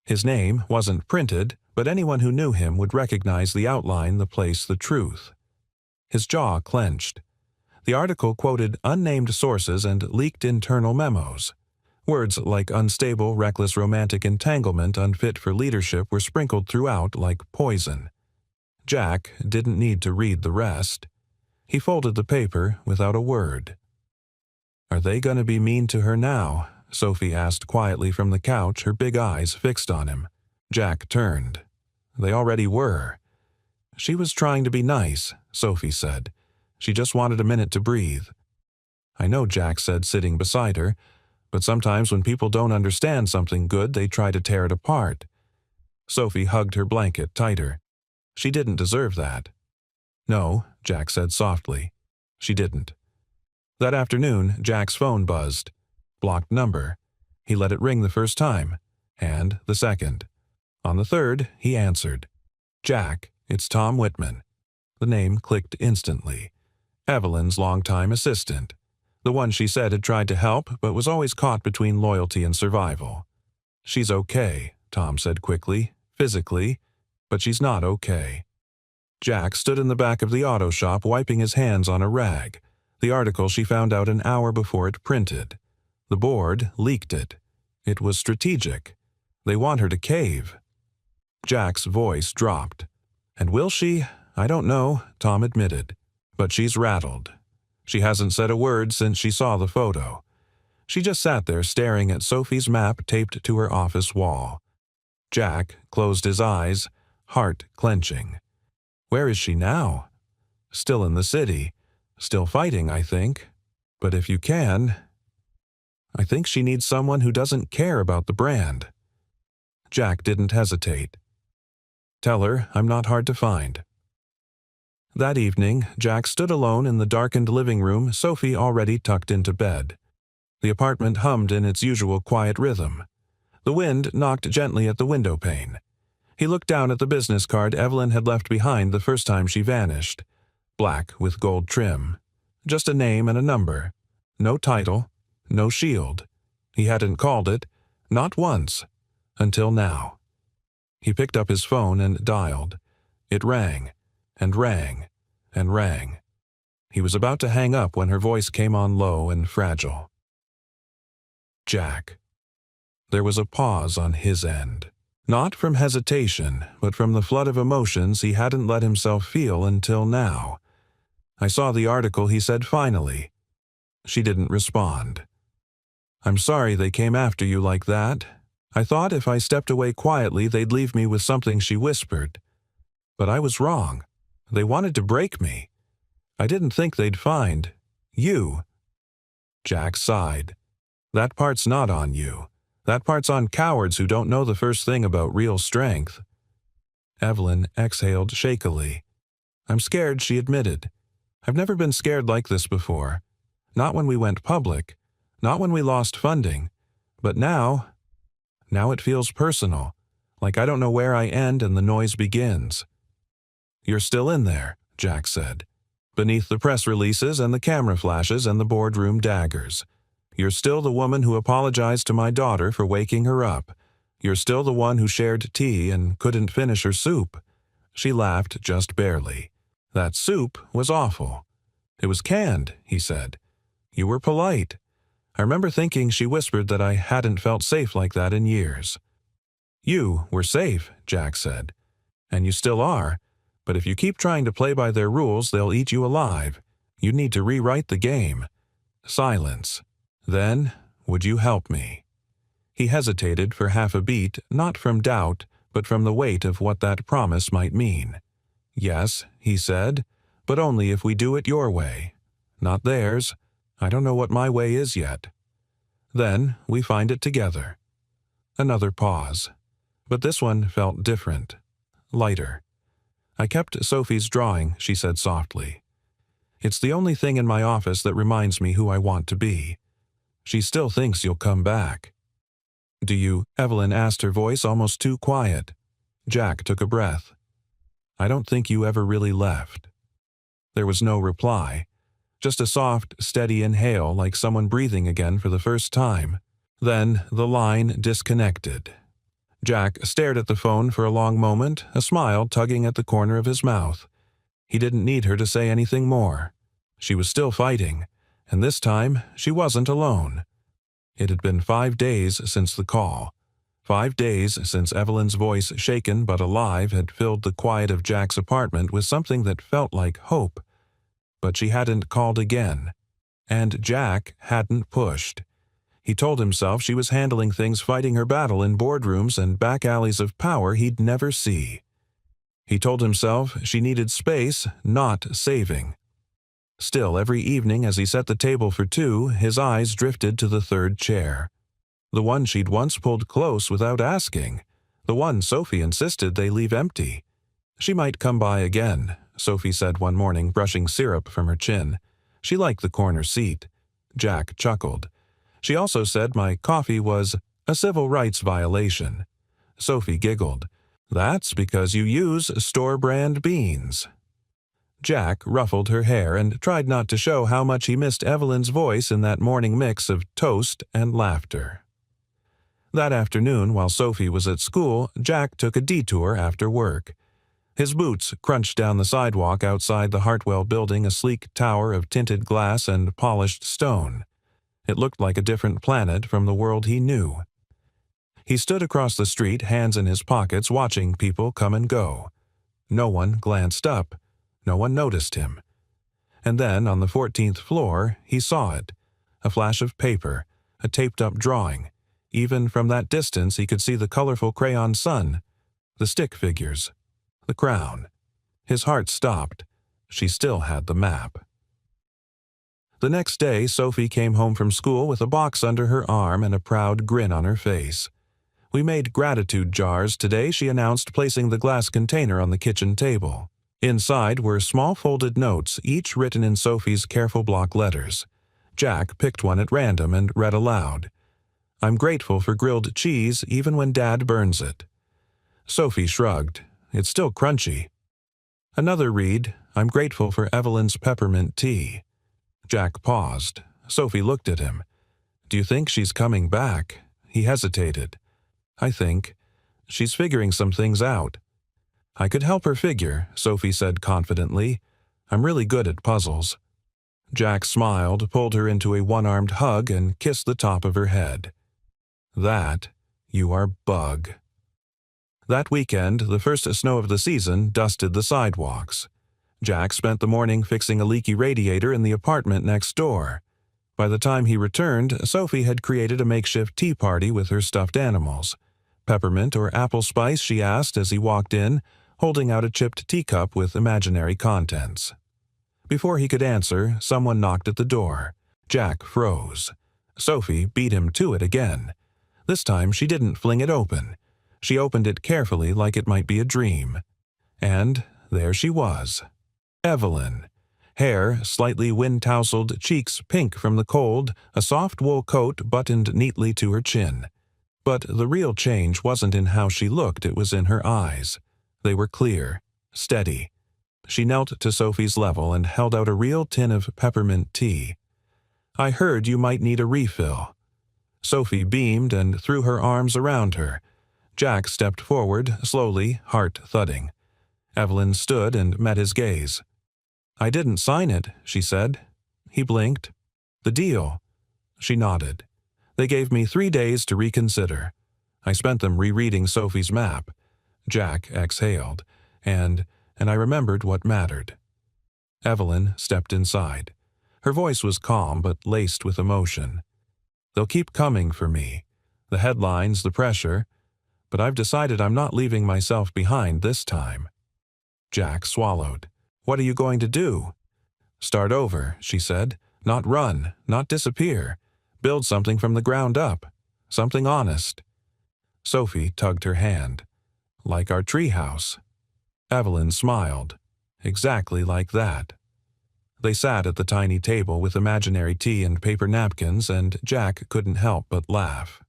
His name wasn't printed, but anyone who knew him would recognize the outline, the place, the truth. His jaw clenched. The article quoted unnamed sources and leaked internal memos. Words like unstable, reckless romantic entanglement unfit for leadership were sprinkled throughout like poison. Jack didn't need to read the rest. He folded the paper without a word. "Are they going to be mean to her now?" Sophie asked quietly from the couch, her big eyes fixed on him. Jack turned. "They already were." She was trying to be nice, Sophie said. She just wanted a minute to breathe. I know, Jack said, sitting beside her, but sometimes when people don't understand something good, they try to tear it apart. Sophie hugged her blanket tighter. She didn't deserve that. No, Jack said softly. She didn't. That afternoon, Jack's phone buzzed. Blocked number. He let it ring the first time, and the second. On the third, he answered. Jack, it's Tom Whitman. The name clicked instantly. Evelyn's longtime assistant. The one she said had tried to help, but was always caught between loyalty and survival. She's okay, Tom said quickly, physically, but she's not okay. Jack stood in the back of the auto shop wiping his hands on a rag, the article she found out an hour before it printed. The board leaked it. It was strategic. They want her to cave. Jack's voice dropped. And will she? I don't know, Tom admitted. But she's rattled. She hasn't said a word since she saw the photo. She just sat there staring at Sophie's map taped to her office wall. Jack closed his eyes, heart clenching. Where is she now? Still in the city. Still fighting, I think. But if you can... I think she needs someone who doesn't care about the brand. Jack didn't hesitate. Tell her I'm not hard to find. That evening, Jack stood alone in the darkened living room, Sophie already tucked into bed. The apartment hummed in its usual quiet rhythm. The wind knocked gently at the window pane. He looked down at the business card Evelyn had left behind the first time she vanished. Black with gold trim. Just a name and a number. No title, no shield. He hadn't called it, not once, until now. He picked up his phone and dialed. It rang, and rang, and rang. He was about to hang up when her voice came on low and fragile. Jack. There was a pause on his end. Not from hesitation, but from the flood of emotions he hadn't let himself feel until now. I saw the article, he said finally. She didn't respond. I'm sorry they came after you like that. I thought if I stepped away quietly they'd leave me with something, she whispered. But I was wrong. They wanted to break me. I didn't think they'd find you. Jack sighed. That part's not on you. That part's on cowards who don't know the first thing about real strength. Evelyn exhaled shakily. I'm scared, she admitted. I've never been scared like this before. Not when we went public. Not when we lost funding. But now it feels personal. Like I don't know where I end and the noise begins. You're still in there, Jack said. Beneath the press releases and the camera flashes and the boardroom daggers. You're still the woman who apologized to my daughter for waking her up. You're still the one who shared tea and couldn't finish her soup. She laughed just barely. That soup was awful. It was canned, he said. You were polite. I remember thinking she whispered that I hadn't felt safe like that in years. You were safe, Jack said. And you still are. But if you keep trying to play by their rules, they'll eat you alive. You need to rewrite the game. Silence. Then, would you help me? He hesitated for half a beat, not from doubt, but from the weight of what that promise might mean. Yes, he said, but only if we do it your way. Not theirs. I don't know what my way is yet. Then we find it together. Another pause. But this one felt different. Lighter. I kept Sophie's drawing, she said softly. It's the only thing in my office that reminds me who I want to be. She still thinks you'll come back. Do you? Evelyn asked, her voice almost too quiet. Jack took a breath. I don't think you ever really left. There was no reply. Just a soft, steady inhale like someone breathing again for the first time. Then the line disconnected. Jack stared at the phone for a long moment, a smile tugging at the corner of his mouth. He didn't need her to say anything more. She was still fighting, and this time she wasn't alone. It had been 5 days since the call. 5 days since Evelyn's voice, shaken but alive, had filled the quiet of Jack's apartment with something that felt like hope. But she hadn't called again. And Jack hadn't pushed. He told himself she was handling things, fighting her battle in boardrooms and back alleys of power he'd never see. He told himself she needed space, not saving. Still, every evening as he set the table for two, his eyes drifted to the third chair. The one she'd once pulled close without asking. The one Sophie insisted they leave empty. She might come by again, Sophie said one morning, brushing syrup from her chin. She liked the corner seat. Jack chuckled. She also said my coffee was a civil rights violation. Sophie giggled. That's because you use store-brand beans. Jack ruffled her hair and tried not to show how much he missed Evelyn's voice in that morning mix of toast and laughter. That afternoon, while Sophie was at school, Jack took a detour after work. His boots crunched down the sidewalk outside the Hartwell building, a sleek tower of tinted glass and polished stone. It looked like a different planet from the world he knew. He stood across the street, hands in his pockets, watching people come and go. No one glanced up. No one noticed him. And then, on the 14th floor, he saw it. A flash of paper, a taped-up drawing. Even from that distance he could see the colorful crayon sun, the stick figures, the crown. His heart stopped. She still had the map. The next day, Sophie came home from school with a box under her arm and a proud grin on her face. We made gratitude jars today, she announced, placing the glass container on the kitchen table. Inside were small folded notes, each written in Sophie's careful block letters. Jack picked one at random and read aloud. I'm grateful for grilled cheese even when Dad burns it. Sophie shrugged. It's still crunchy. Another read, I'm grateful for Evelyn's peppermint tea. Jack paused. Sophie looked at him. Do you think she's coming back? He hesitated. I think. She's figuring some things out. I could help her figure, Sophie said confidently. I'm really good at puzzles. Jack smiled, pulled her into a one-armed hug, and kissed the top of her head. That, you are Bug. That weekend, the first snow of the season, dusted the sidewalks. Jack spent the morning fixing a leaky radiator in the apartment next door. By the time he returned, Sophie had created a makeshift tea party with her stuffed animals. Peppermint or apple spice, she asked as he walked in, holding out a chipped teacup with imaginary contents. Before he could answer, someone knocked at the door. Jack froze. Sophie beat him to it again. This time she didn't fling it open. She opened it carefully like it might be a dream. And there she was. Evelyn. Hair slightly wind-tousled, cheeks pink from the cold, a soft wool coat buttoned neatly to her chin. But the real change wasn't in how she looked, it was in her eyes. They were clear, steady. She knelt to Sophie's level and held out a real tin of peppermint tea. I heard you might need a refill. Sophie beamed and threw her arms around her. Jack stepped forward, slowly, heart thudding. Evelyn stood and met his gaze. I didn't sign it, she said. He blinked. The deal. She nodded. They gave me 3 days to reconsider. I spent them rereading Sophie's map. Jack exhaled, and I remembered what mattered. Evelyn stepped inside. Her voice was calm but laced with emotion. They'll keep coming for me. The headlines, the pressure. But I've decided I'm not leaving myself behind this time. Jack swallowed. What are you going to do? Start over, she said. Not run, not disappear. Build something from the ground up. Something honest. Sophie tugged her hand. Like our treehouse. Evelyn smiled. Exactly like that. They sat at the tiny table with imaginary tea and paper napkins, and Jack couldn't help but laugh.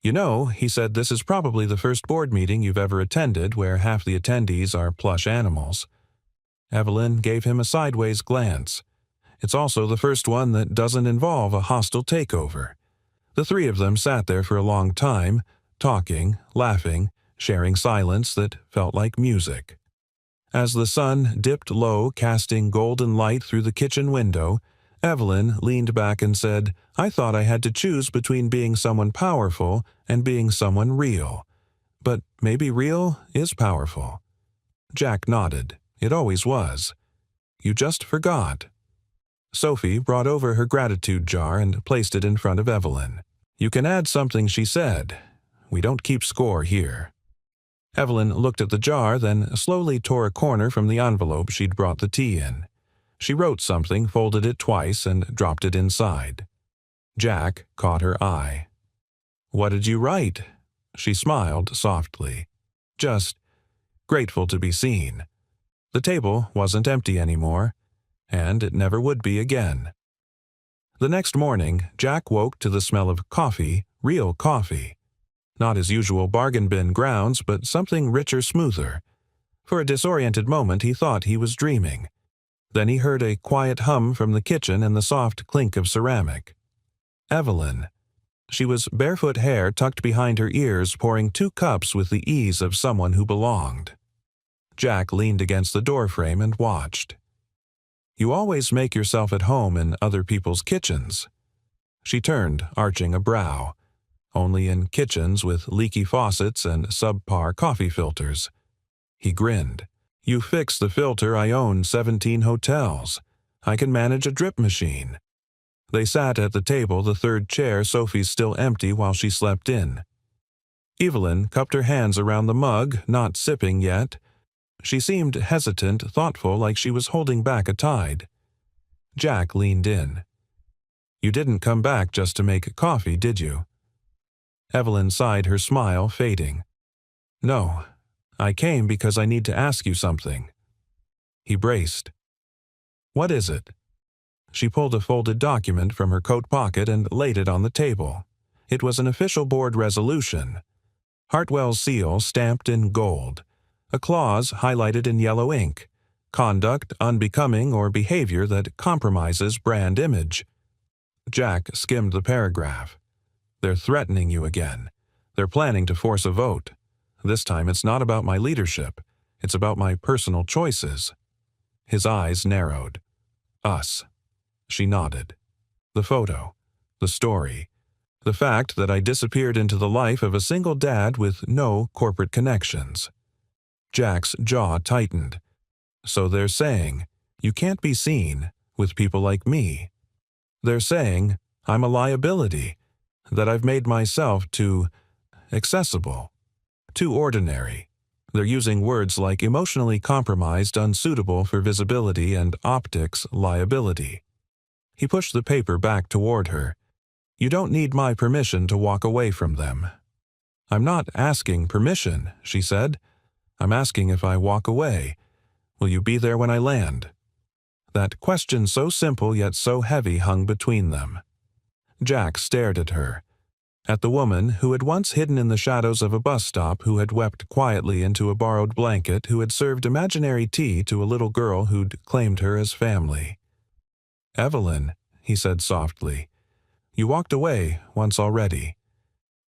You know, he said, this is probably the first board meeting you've ever attended where half the attendees are plush animals. Evelyn gave him a sideways glance. It's also the first one that doesn't involve a hostile takeover. The three of them sat there for a long time, talking, laughing, sharing silence that felt like music. As the sun dipped low, casting golden light through the kitchen window, Evelyn leaned back and said, I thought I had to choose between being someone powerful and being someone real. But maybe real is powerful. Jack nodded. It always was. You just forgot. Sophie brought over her gratitude jar and placed it in front of Evelyn. You can add something, she said. We don't keep score here. Evelyn looked at the jar, then slowly tore a corner from the envelope she'd brought the tea in. She wrote something, folded it twice, and dropped it inside. Jack caught her eye. "What did you write?" She smiled softly. "Just grateful to be seen." The table wasn't empty anymore, and it never would be again. The next morning, Jack woke to the smell of coffee, real coffee. Not his usual bargain bin grounds, but something richer, smoother. For a disoriented moment he thought he was dreaming. Then he heard a quiet hum from the kitchen and the soft clink of ceramic. Evelyn. She was barefoot, hair tucked behind her ears, pouring 2 cups with the ease of someone who belonged. Jack leaned against the doorframe and watched. "You always make yourself at home in other people's kitchens." She turned, arching a brow. "Only in kitchens with leaky faucets and subpar coffee filters." He grinned. "You fix the filter, I own 17 hotels. I can manage a drip machine." They sat at the table, the third chair, Sophie's still empty, while she slept in. Evelyn cupped her hands around the mug, not sipping yet. She seemed hesitant, thoughtful, like she was holding back a tide. Jack leaned in. "You didn't come back just to make coffee, did you?" Evelyn sighed, her smile fading. "No, I came because I need to ask you something." He braced. "What is it?" She pulled a folded document from her coat pocket and laid it on the table. It was an official board resolution. Hartwell's seal stamped in gold. A clause highlighted in yellow ink. Conduct unbecoming or behavior that compromises brand image. Jack skimmed the paragraph. "They're threatening you again. They're planning to force a vote. This time it's not about my leadership. It's about my personal choices." His eyes narrowed. "Us." She nodded. "The photo. The story. The fact that I disappeared into the life of a single dad with no corporate connections." Jack's jaw tightened. "So they're saying, you can't be seen with people like me. They're saying I'm a liability, that I've made myself too accessible, too ordinary." They're using words like emotionally compromised, unsuitable for visibility, and optics liability. He pushed the paper back toward her. "You don't need my permission to walk away from them." "I'm not asking permission," she said. "I'm asking if I walk away, will you be there when I land?" That question, so simple yet so heavy, hung between them. Jack stared at her, at the woman who had once hidden in the shadows of a bus stop, who had wept quietly into a borrowed blanket, who had served imaginary tea to a little girl who'd claimed her as family. "Evelyn," he said softly, "you walked away once already.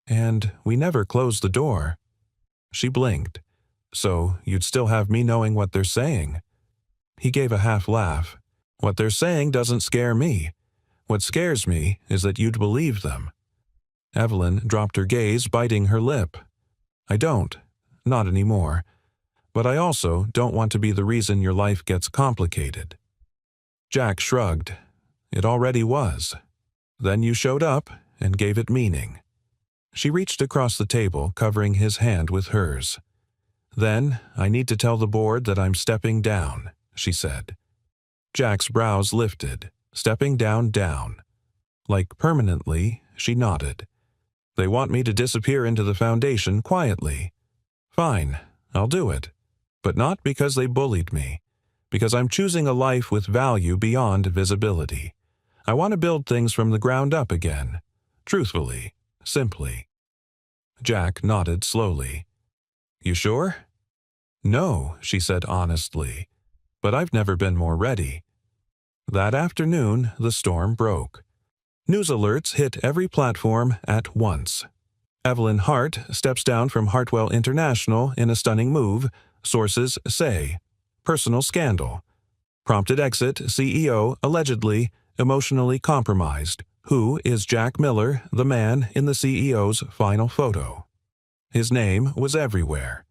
And we never closed the door." She blinked. "So you'd still have me knowing what they're saying?" He gave a half laugh. "What they're saying doesn't scare me. What scares me is that you'd believe them." Evelyn dropped her gaze, biting her lip. "I don't. Not anymore. But I also don't want to be the reason your life gets complicated." Jack shrugged. "It already was. Then you showed up and gave it meaning." She reached across the table, covering his hand with hers. "Then I need to tell the board that I'm stepping down," she said. Jack's brows lifted. "Stepping down. Like permanently?" She nodded. "They want me to disappear into the foundation quietly. Fine, I'll do it. But not because they bullied me. Because I'm choosing a life with value beyond visibility. I want to build things from the ground up again. Truthfully. Simply." Jack nodded slowly. "You sure?" "No," she said honestly. "But I've never been more ready." That afternoon, the storm broke. News alerts hit every platform at once. Evelyn Hart steps down from Hartwell International in a stunning move, sources say. Personal scandal. Prompted exit, CEO, allegedly, emotionally compromised. Who is Jack Miller, the man in the CEO's final photo? His name was everywhere.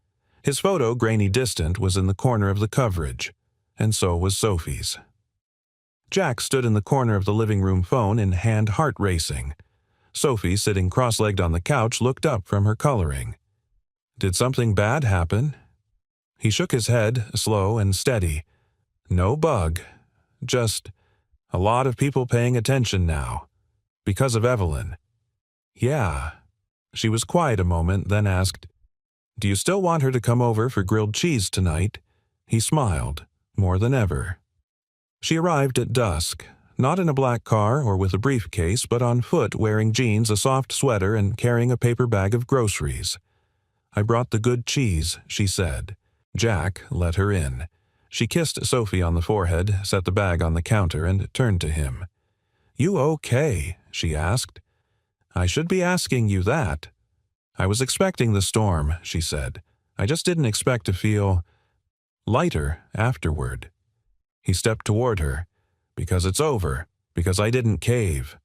His photo, grainy distant, was in the corner of the coverage, and so was Sophie's. Jack stood in the corner of the living room phone in hand, heart racing. Sophie, sitting cross-legged on the couch, looked up from her coloring. Did something bad happen? He shook his head, slow and steady. No bug. Just a lot of people paying attention now. Because of Evelyn. Yeah. She was quiet a moment, then asked, Do you still want her to come over for grilled cheese tonight? He smiled, more than ever. She arrived at dusk, not in a black car or with a briefcase, but on foot, wearing jeans, a soft sweater, and carrying a paper bag of groceries. I brought the good cheese, she said. Jack let her in. She kissed Sophie on the forehead, set the bag on the counter, and turned to him. You okay? She asked. I should be asking you that. I was expecting the storm, she said. I just didn't expect to feel lighter afterward. He stepped toward her. Because it's over. Because I didn't cave.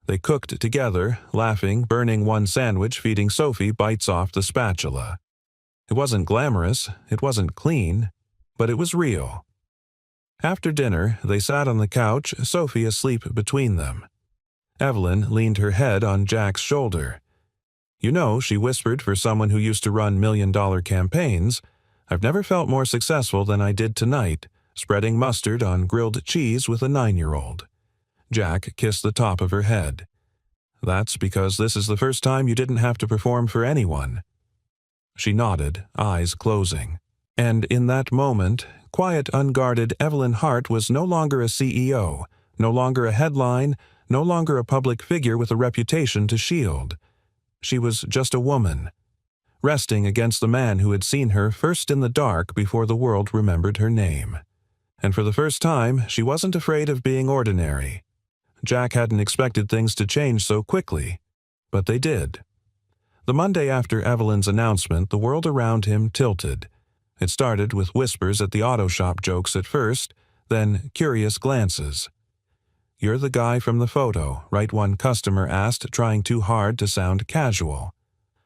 They cooked together, laughing, burning one sandwich, feeding Sophie bites off the spatula. It wasn't glamorous, it wasn't clean, but it was real. After dinner, they sat on the couch, Sophie asleep between them. Evelyn leaned her head on Jack's shoulder. You know, she whispered, for someone who used to run million-dollar campaigns, I've never felt more successful than I did tonight, spreading mustard on grilled cheese with a 9-year-old. Jack kissed the top of her head. That's because this is the first time you didn't have to perform for anyone. She nodded, eyes closing. And in that moment, quiet, unguarded Evelyn Hart was no longer a CEO, no longer a headline, no longer a public figure with a reputation to shield. She was just a woman, resting against the man who had seen her first in the dark before the world remembered her name. And for the first time, she wasn't afraid of being ordinary. Jack hadn't expected things to change so quickly, but they did. The Monday after Evelyn's announcement, the world around him tilted. It started with whispers at the auto shop jokes at first, then curious glances. You're the guy from the photo, right? One customer asked, trying too hard to sound casual.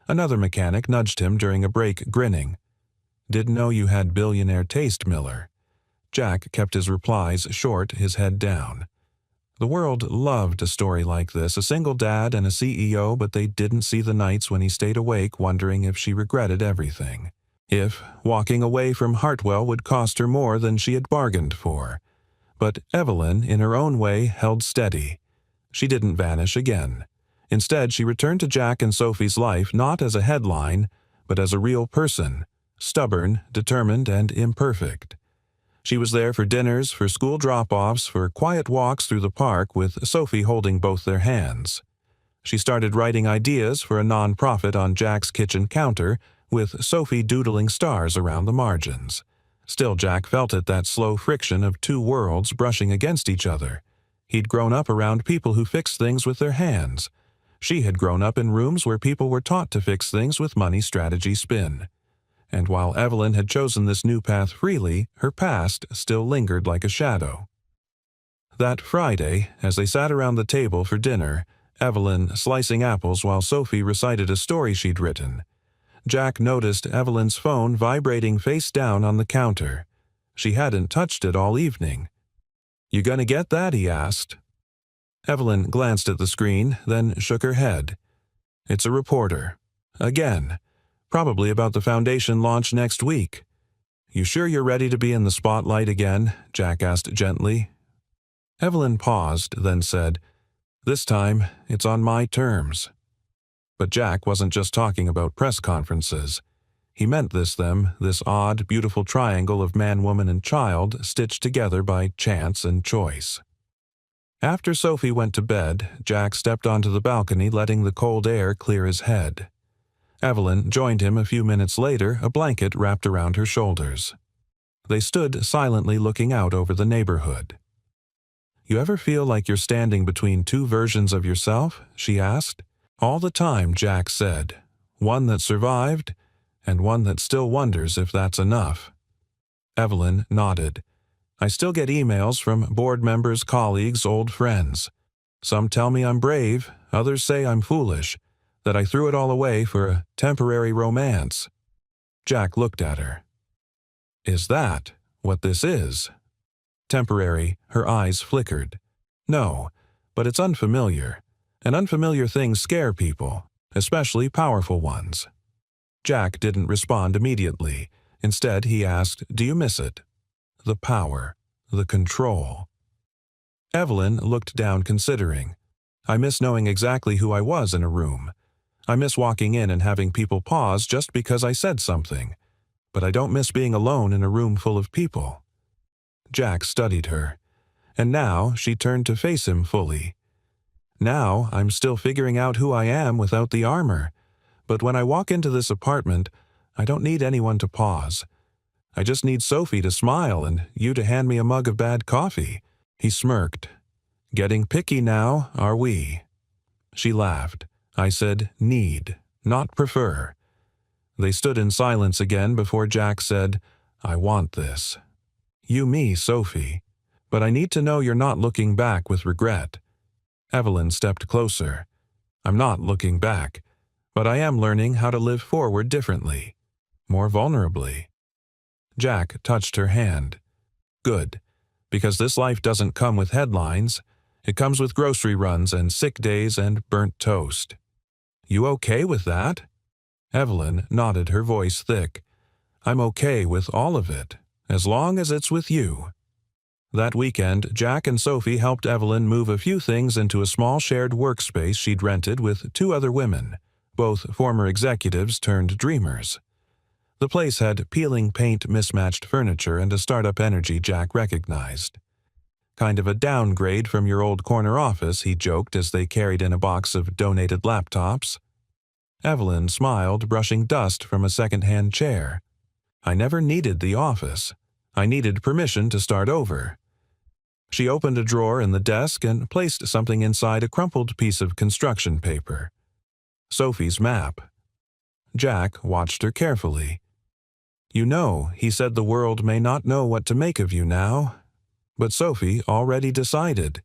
Another mechanic nudged him during a break, grinning. Didn't know you had billionaire taste, Miller. Jack kept his replies short, his head down. The world loved a story like this, a single dad and a CEO, but they didn't see the nights when he stayed awake wondering if she regretted everything. If walking away from Hartwell would cost her more than she had bargained for. But Evelyn, in her own way, held steady. She didn't vanish again. Instead, she returned to Jack and Sophie's life not as a headline, but as a real person, stubborn, determined, and imperfect. She was there for dinners, for school drop-offs, for quiet walks through the park with Sophie holding both their hands. She started writing ideas for a non-profit on Jack's kitchen counter, with Sophie doodling stars around the margins. Still, Jack felt it, that slow friction of two worlds brushing against each other. He'd grown up around people who fixed things with their hands. She had grown up in rooms where people were taught to fix things with money strategy spin. And while Evelyn had chosen this new path freely, her past still lingered like a shadow. That Friday, as they sat around the table for dinner, Evelyn slicing apples while Sophie recited a story she'd written, Jack noticed Evelyn's phone vibrating face down on the counter. She hadn't touched it all evening. You gonna get that? He asked. Evelyn glanced at the screen, then shook her head. It's a reporter. Again. Probably about the foundation launch next week. You sure you're ready to be in the spotlight again? Jack asked gently. Evelyn paused, then said, This time, it's on my terms. But Jack wasn't just talking about press conferences. He meant this odd, beautiful triangle of man, woman, and child stitched together by chance and choice. After Sophie went to bed, Jack stepped onto the balcony, letting the cold air clear his head. Evelyn joined him a few minutes later, a blanket wrapped around her shoulders. They stood silently looking out over the neighborhood. You ever feel like you're standing between two versions of yourself? She asked. All the time, Jack said. One that survived, and one that still wonders if that's enough. Evelyn nodded. I still get emails from board members, colleagues, old friends. Some tell me I'm brave, others say I'm foolish, that I threw it all away for a temporary romance. Jack looked at her. Is that what this is? Temporary, her eyes flickered. No, but it's unfamiliar. And unfamiliar things scare people, especially powerful ones. Jack didn't respond immediately. Instead, he asked, "Do you miss it?" The power. The control. Evelyn looked down considering. "I miss knowing exactly who I was in a room. I miss walking in and having people pause just because I said something. But I don't miss being alone in a room full of people." Jack studied her. And now she turned to face him fully. "Now I'm still figuring out who I am without the armor. But when I walk into this apartment, I don't need anyone to pause. I just need Sophie to smile and you to hand me a mug of bad coffee." He smirked. "Getting picky now, are we?" She laughed. "I said need, not prefer." They stood in silence again before Jack said, "I want this. You me, Sophie. But I need to know you're not looking back with regret." Evelyn stepped closer. "I'm not looking back, but I am learning how to live forward differently, more vulnerably." Jack touched her hand. "Good, because this life doesn't come with headlines. It comes with grocery runs and sick days and burnt toast." "You okay with that?" Evelyn nodded, her voice thick. "I'm okay with all of it, as long as it's with you." That weekend, Jack and Sophie helped Evelyn move a few things into a small shared workspace she'd rented with 2 other women, both former executives turned dreamers. The place had peeling paint, mismatched furniture, and a startup energy Jack recognized. "Kind of a downgrade from your old corner office," he joked as they carried in a box of donated laptops. Evelyn smiled, brushing dust from a second-hand chair. "I never needed the office. I needed permission to start over." She opened a drawer in the desk and placed something inside a crumpled piece of construction paper. Sophie's map. Jack watched her carefully. "You know, he said the world may not know what to make of you now. But Sophie already decided.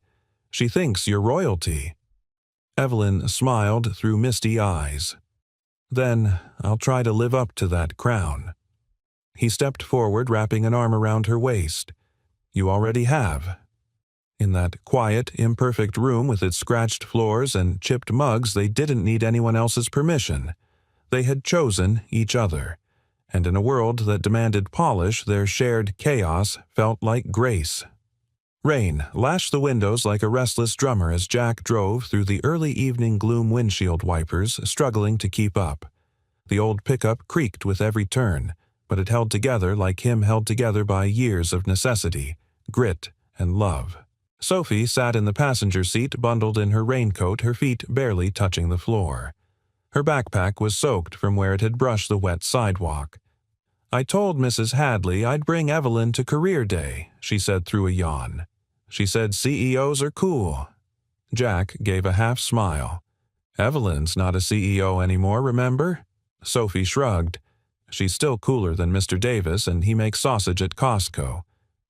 She thinks you're royalty." Evelyn smiled through misty eyes. "Then I'll try to live up to that crown." He stepped forward, wrapping an arm around her waist. "You already have." In that quiet, imperfect room with its scratched floors and chipped mugs, they didn't need anyone else's permission. They had chosen each other. And in a world that demanded polish, their shared chaos felt like grace. Rain lashed the windows like a restless drummer as Jack drove through the early evening gloom, windshield wipers struggling to keep up. The old pickup creaked with every turn, but it held together like him held together by years of necessity, grit, and love. Sophie sat in the passenger seat, bundled in her raincoat, her feet barely touching the floor. Her backpack was soaked from where it had brushed the wet sidewalk. "I told Mrs. Hadley I'd bring Evelyn to Career Day," she said through a yawn. "She said CEOs are cool." Jack gave a half smile. "Evelyn's not a CEO anymore, remember?" Sophie shrugged. "She's still cooler than Mr. Davis, and he makes sausage at Costco."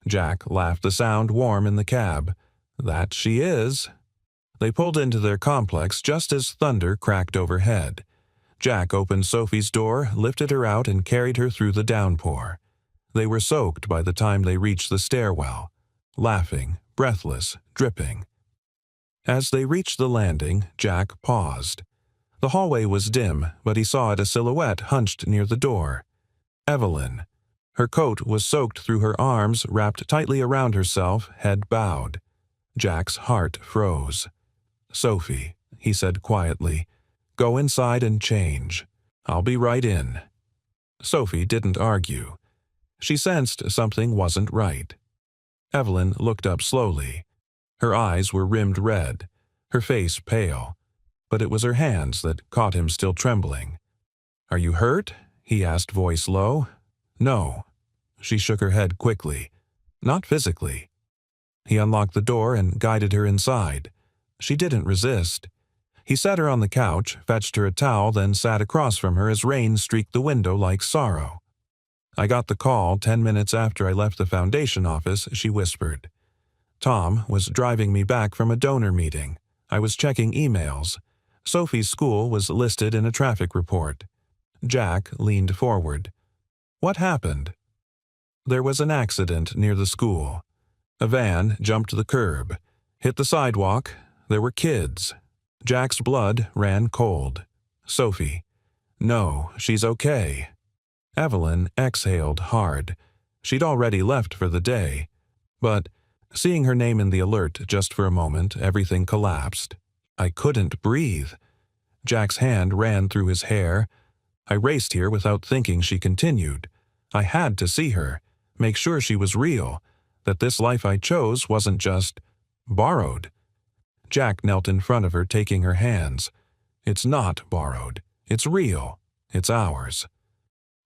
Jack laughed, the sound warm in the cab. "That she is." They pulled into their complex just as thunder cracked overhead. Jack opened Sophie's door, lifted her out, and carried her through the downpour. They were soaked by the time they reached the stairwell, laughing, breathless, dripping. As they reached the landing, Jack paused. The hallway was dim, but he saw it a silhouette hunched near the door. Evelyn. Her coat was soaked through her arms, wrapped tightly around herself, head bowed. Jack's heart froze. "Sophie," he said quietly, "go inside and change. I'll be right in." Sophie didn't argue. She sensed something wasn't right. Evelyn looked up slowly. Her eyes were rimmed red, her face pale, but it was her hands that caught him still trembling. "Are you hurt?" he asked, voice low. "No." She shook her head quickly. "Not physically." He unlocked the door and guided her inside. She didn't resist. He sat her on the couch, fetched her a towel, then sat across from her as rain streaked the window like sorrow. "I got the call 10 minutes after I left the foundation office," she whispered. "Tom was driving me back from a donor meeting. I was checking emails. Sophie's school was listed in a traffic report." Jack leaned forward. "What happened?" "There was an accident near the school. A van jumped the curb, hit the sidewalk. There were kids." Jack's blood ran cold. "Sophie, No, she's okay. Evelyn exhaled hard. She'd already left for the day. But, seeing her name in the alert just for a moment, everything collapsed. I couldn't breathe. Jack's hand ran through his hair. I raced here without thinking, she continued. I had to see her, make sure she was real, that this life I chose wasn't just borrowed. Jack knelt in front of her, taking her hands. It's not borrowed. It's real. It's ours.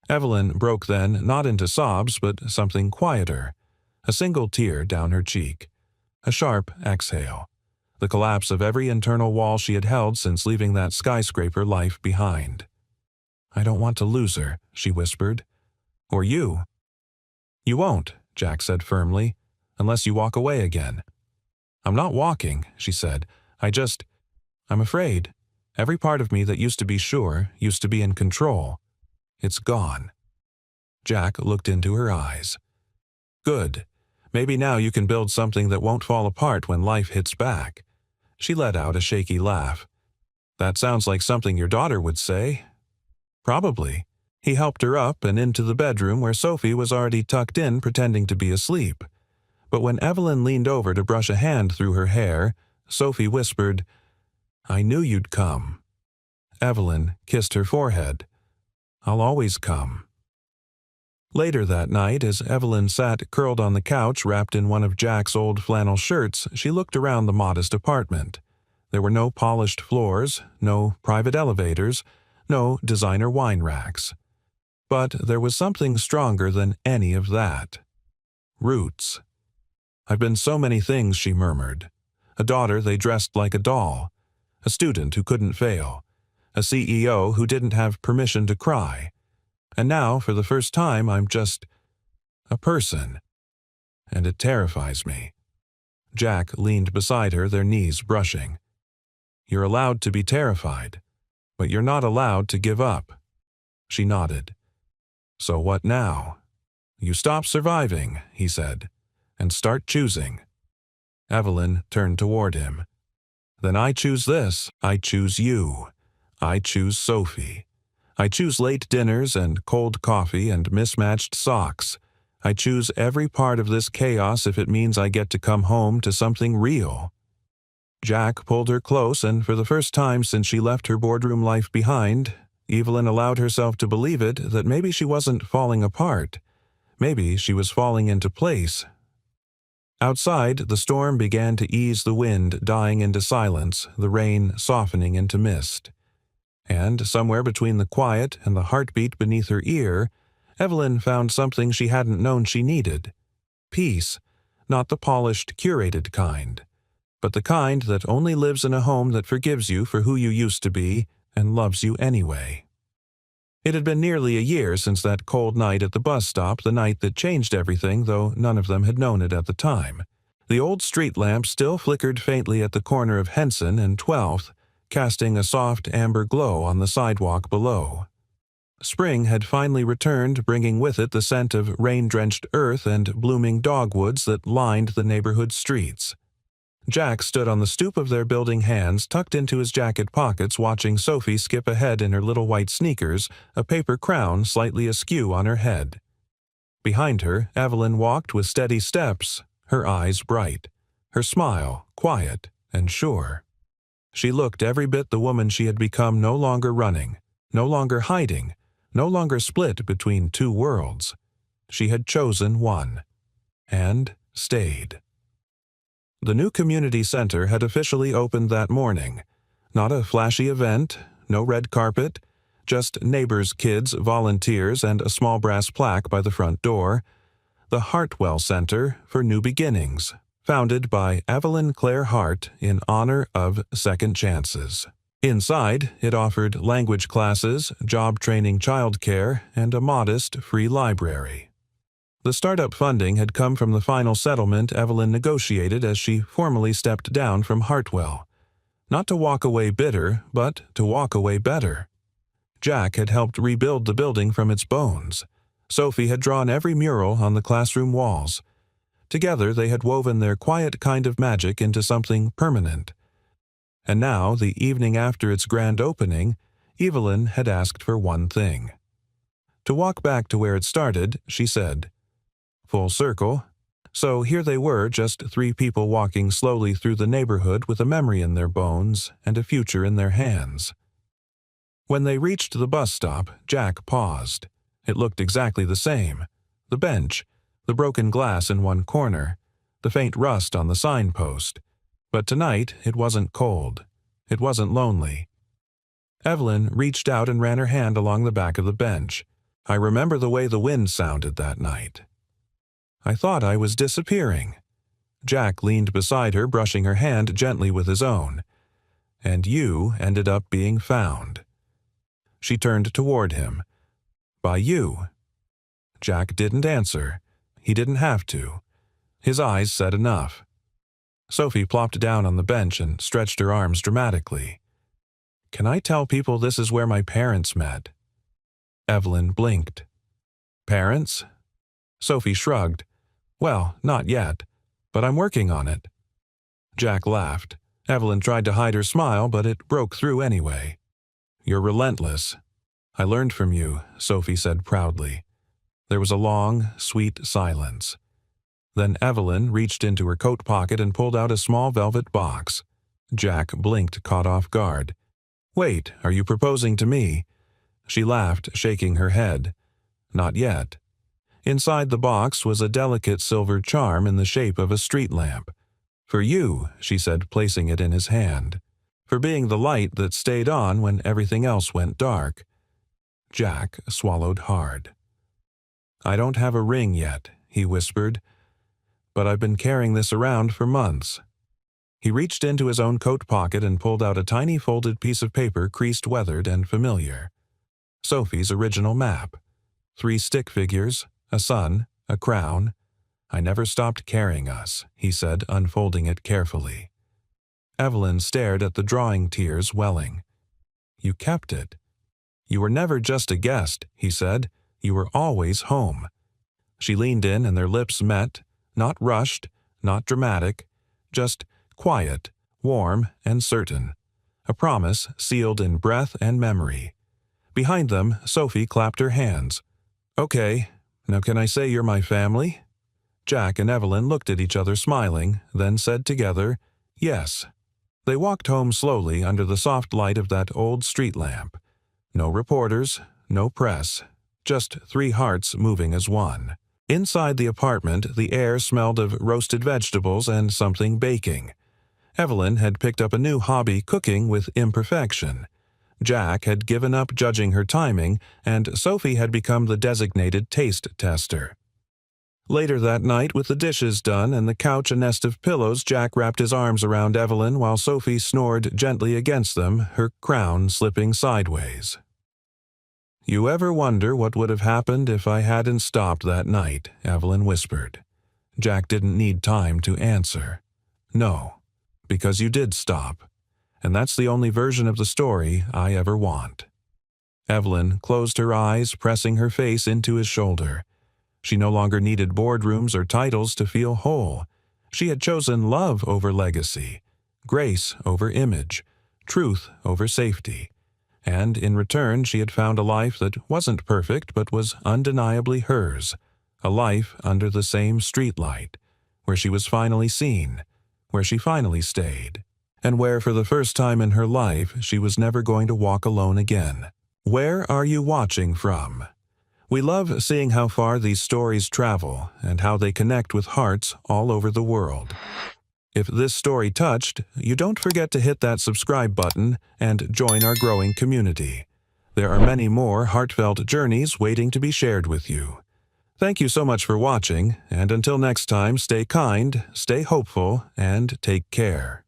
Evelyn broke then, not into sobs, but something quieter. A single tear down her cheek. A sharp exhale. The collapse of every internal wall she had held since leaving that skyscraper life behind. I don't want to lose her, she whispered. Or you. You won't, Jack said firmly, unless you walk away again. I'm not walking, she said. I'm afraid. Every part of me that used to be sure, used to be in control. It's gone. Jack looked into her eyes. Good. Maybe now you can build something that won't fall apart when life hits back. She let out a shaky laugh. That sounds like something your daughter would say. Probably. He helped her up and into the bedroom where Sophie was already tucked in, pretending to be asleep. But when Evelyn leaned over to brush a hand through her hair, Sophie whispered, I knew you'd come. Evelyn kissed her forehead. I'll always come. Later that night, as Evelyn sat curled on the couch wrapped in one of Jack's old flannel shirts, she looked around the modest apartment. There were no polished floors, no private elevators, no designer wine racks. But there was something stronger than any of that. Roots. I've been so many things, she murmured. A daughter they dressed like a doll. A student who couldn't fail. A CEO who didn't have permission to cry. And now, for the first time, I'm just a person. And it terrifies me. Jack leaned beside her, their knees brushing. You're allowed to be terrified, but you're not allowed to give up. She nodded. So what now? You stop surviving, he said, and start choosing. Evelyn turned toward him. Then I choose this. I choose you. I choose Sophie. I choose late dinners and cold coffee and mismatched socks. I choose every part of this chaos if it means I get to come home to something real. Jack pulled her close, and for the first time since she left her boardroom life behind, Evelyn allowed herself to believe it that maybe she wasn't falling apart. Maybe she was falling into place. Outside, the storm began to ease, the wind dying into silence, the rain softening into mist. And somewhere between the quiet and the heartbeat beneath her ear, Evelyn found something she hadn't known she needed. Peace, not the polished, curated kind, but the kind that only lives in a home that forgives you for who you used to be and loves you anyway. It had been nearly a year since that cold night at the bus stop, the night that changed everything, though none of them had known it at the time. The old street lamp still flickered faintly at the corner of Henson and 12th, casting a soft amber glow on the sidewalk below. Spring had finally returned, bringing with it the scent of rain-drenched earth and blooming dogwoods that lined the neighborhood streets. Jack stood on the stoop of their building, hands tucked into his jacket pockets, watching Sophie skip ahead in her little white sneakers, a paper crown slightly askew on her head. Behind her, Evelyn walked with steady steps, her eyes bright, her smile quiet and sure. She looked every bit the woman she had become, no longer running, no longer hiding, no longer split between two worlds. She had chosen one, and stayed. The new community center had officially opened that morning. Not a flashy event, no red carpet, just neighbors' kids, volunteers, and a small brass plaque by the front door. The Hartwell Center for New Beginnings, founded by Evelyn Clare Hart in honor of second chances. Inside, it offered language classes, job training, childcare, and a modest free library. The startup funding had come from the final settlement Evelyn negotiated as she formally stepped down from Hartwell. Not to walk away bitter, but to walk away better. Jack had helped rebuild the building from its bones. Sophie had drawn every mural on the classroom walls. Together they had woven their quiet kind of magic into something permanent. And now, the evening after its grand opening, Evelyn had asked for one thing. To walk back to where it started, she said, "Full circle." So here they were, just three people walking slowly through the neighborhood with a memory in their bones and a future in their hands. When they reached the bus stop, Jack paused. It looked exactly the same. The bench, the broken glass in one corner, the faint rust on the signpost. But tonight it wasn't cold. It wasn't lonely. Evelyn reached out and ran her hand along the back of the bench. "I remember the way the wind sounded that night. I thought I was disappearing." Jack leaned beside her, brushing her hand gently with his own. "And you ended up being found." She turned toward him. "By you." Jack didn't answer. He didn't have to. His eyes said enough. Sophie plopped down on the bench and stretched her arms dramatically. "Can I tell people this is where my parents met?" Evelyn blinked. "Parents?" Sophie shrugged. "Well, not yet, but I'm working on it." Jack laughed. Evelyn tried to hide her smile, but it broke through anyway. "You're relentless. I learned from you," Sophie said proudly. There was a long, sweet silence. Then Evelyn reached into her coat pocket and pulled out a small velvet box. Jack blinked, caught off guard. "Wait, are you proposing to me?" She laughed, shaking her head. "Not yet." Inside the box was a delicate silver charm in the shape of a street lamp. "For you," she said, placing it in his hand. "For being the light that stayed on when everything else went dark." Jack swallowed hard. "I don't have a ring yet," he whispered, "but I've been carrying this around for months." He reached into his own coat pocket and pulled out a tiny folded piece of paper, creased, weathered, and familiar. Sophie's original map. 3 stick figures, a sun, a crown. "I never stopped carrying us," he said, unfolding it carefully. Evelyn stared at the drawing, tears welling. "You kept it." "You were never just a guest," he said. "You were always home." She leaned in and their lips met, not rushed, not dramatic, just quiet, warm, and certain. A promise sealed in breath and memory. Behind them, Sophie clapped her hands. "Okay, now can I say you're my family?" Jack and Evelyn looked at each other smiling, then said together, "Yes." They walked home slowly under the soft light of that old street lamp. No reporters, no press, just 3 hearts moving as one. Inside the apartment, the air smelled of roasted vegetables and something baking. Evelyn had picked up a new hobby, cooking with imperfection. Jack had given up judging her timing, and Sophie had become the designated taste tester. Later that night, with the dishes done and the couch a nest of pillows, Jack wrapped his arms around Evelyn while Sophie snored gently against them, her crown slipping sideways. "You ever wonder what would have happened if I hadn't stopped that night?" Evelyn whispered. Jack didn't need time to answer. "No, because you did stop. And that's the only version of the story I ever want." Evelyn closed her eyes, pressing her face into his shoulder. She no longer needed boardrooms or titles to feel whole. She had chosen love over legacy, grace over image, truth over safety. And in return, she had found a life that wasn't perfect but was undeniably hers, a life under the same streetlight, where she was finally seen, where she finally stayed, and where for the first time in her life she was never going to walk alone again. Where are you watching from? We love seeing how far these stories travel and how they connect with hearts all over the world. If this story touched, you don't forget to hit that subscribe button and join our growing community. There are many more heartfelt journeys waiting to be shared with you. Thank you so much for watching, and until next time, stay kind, stay hopeful, and take care.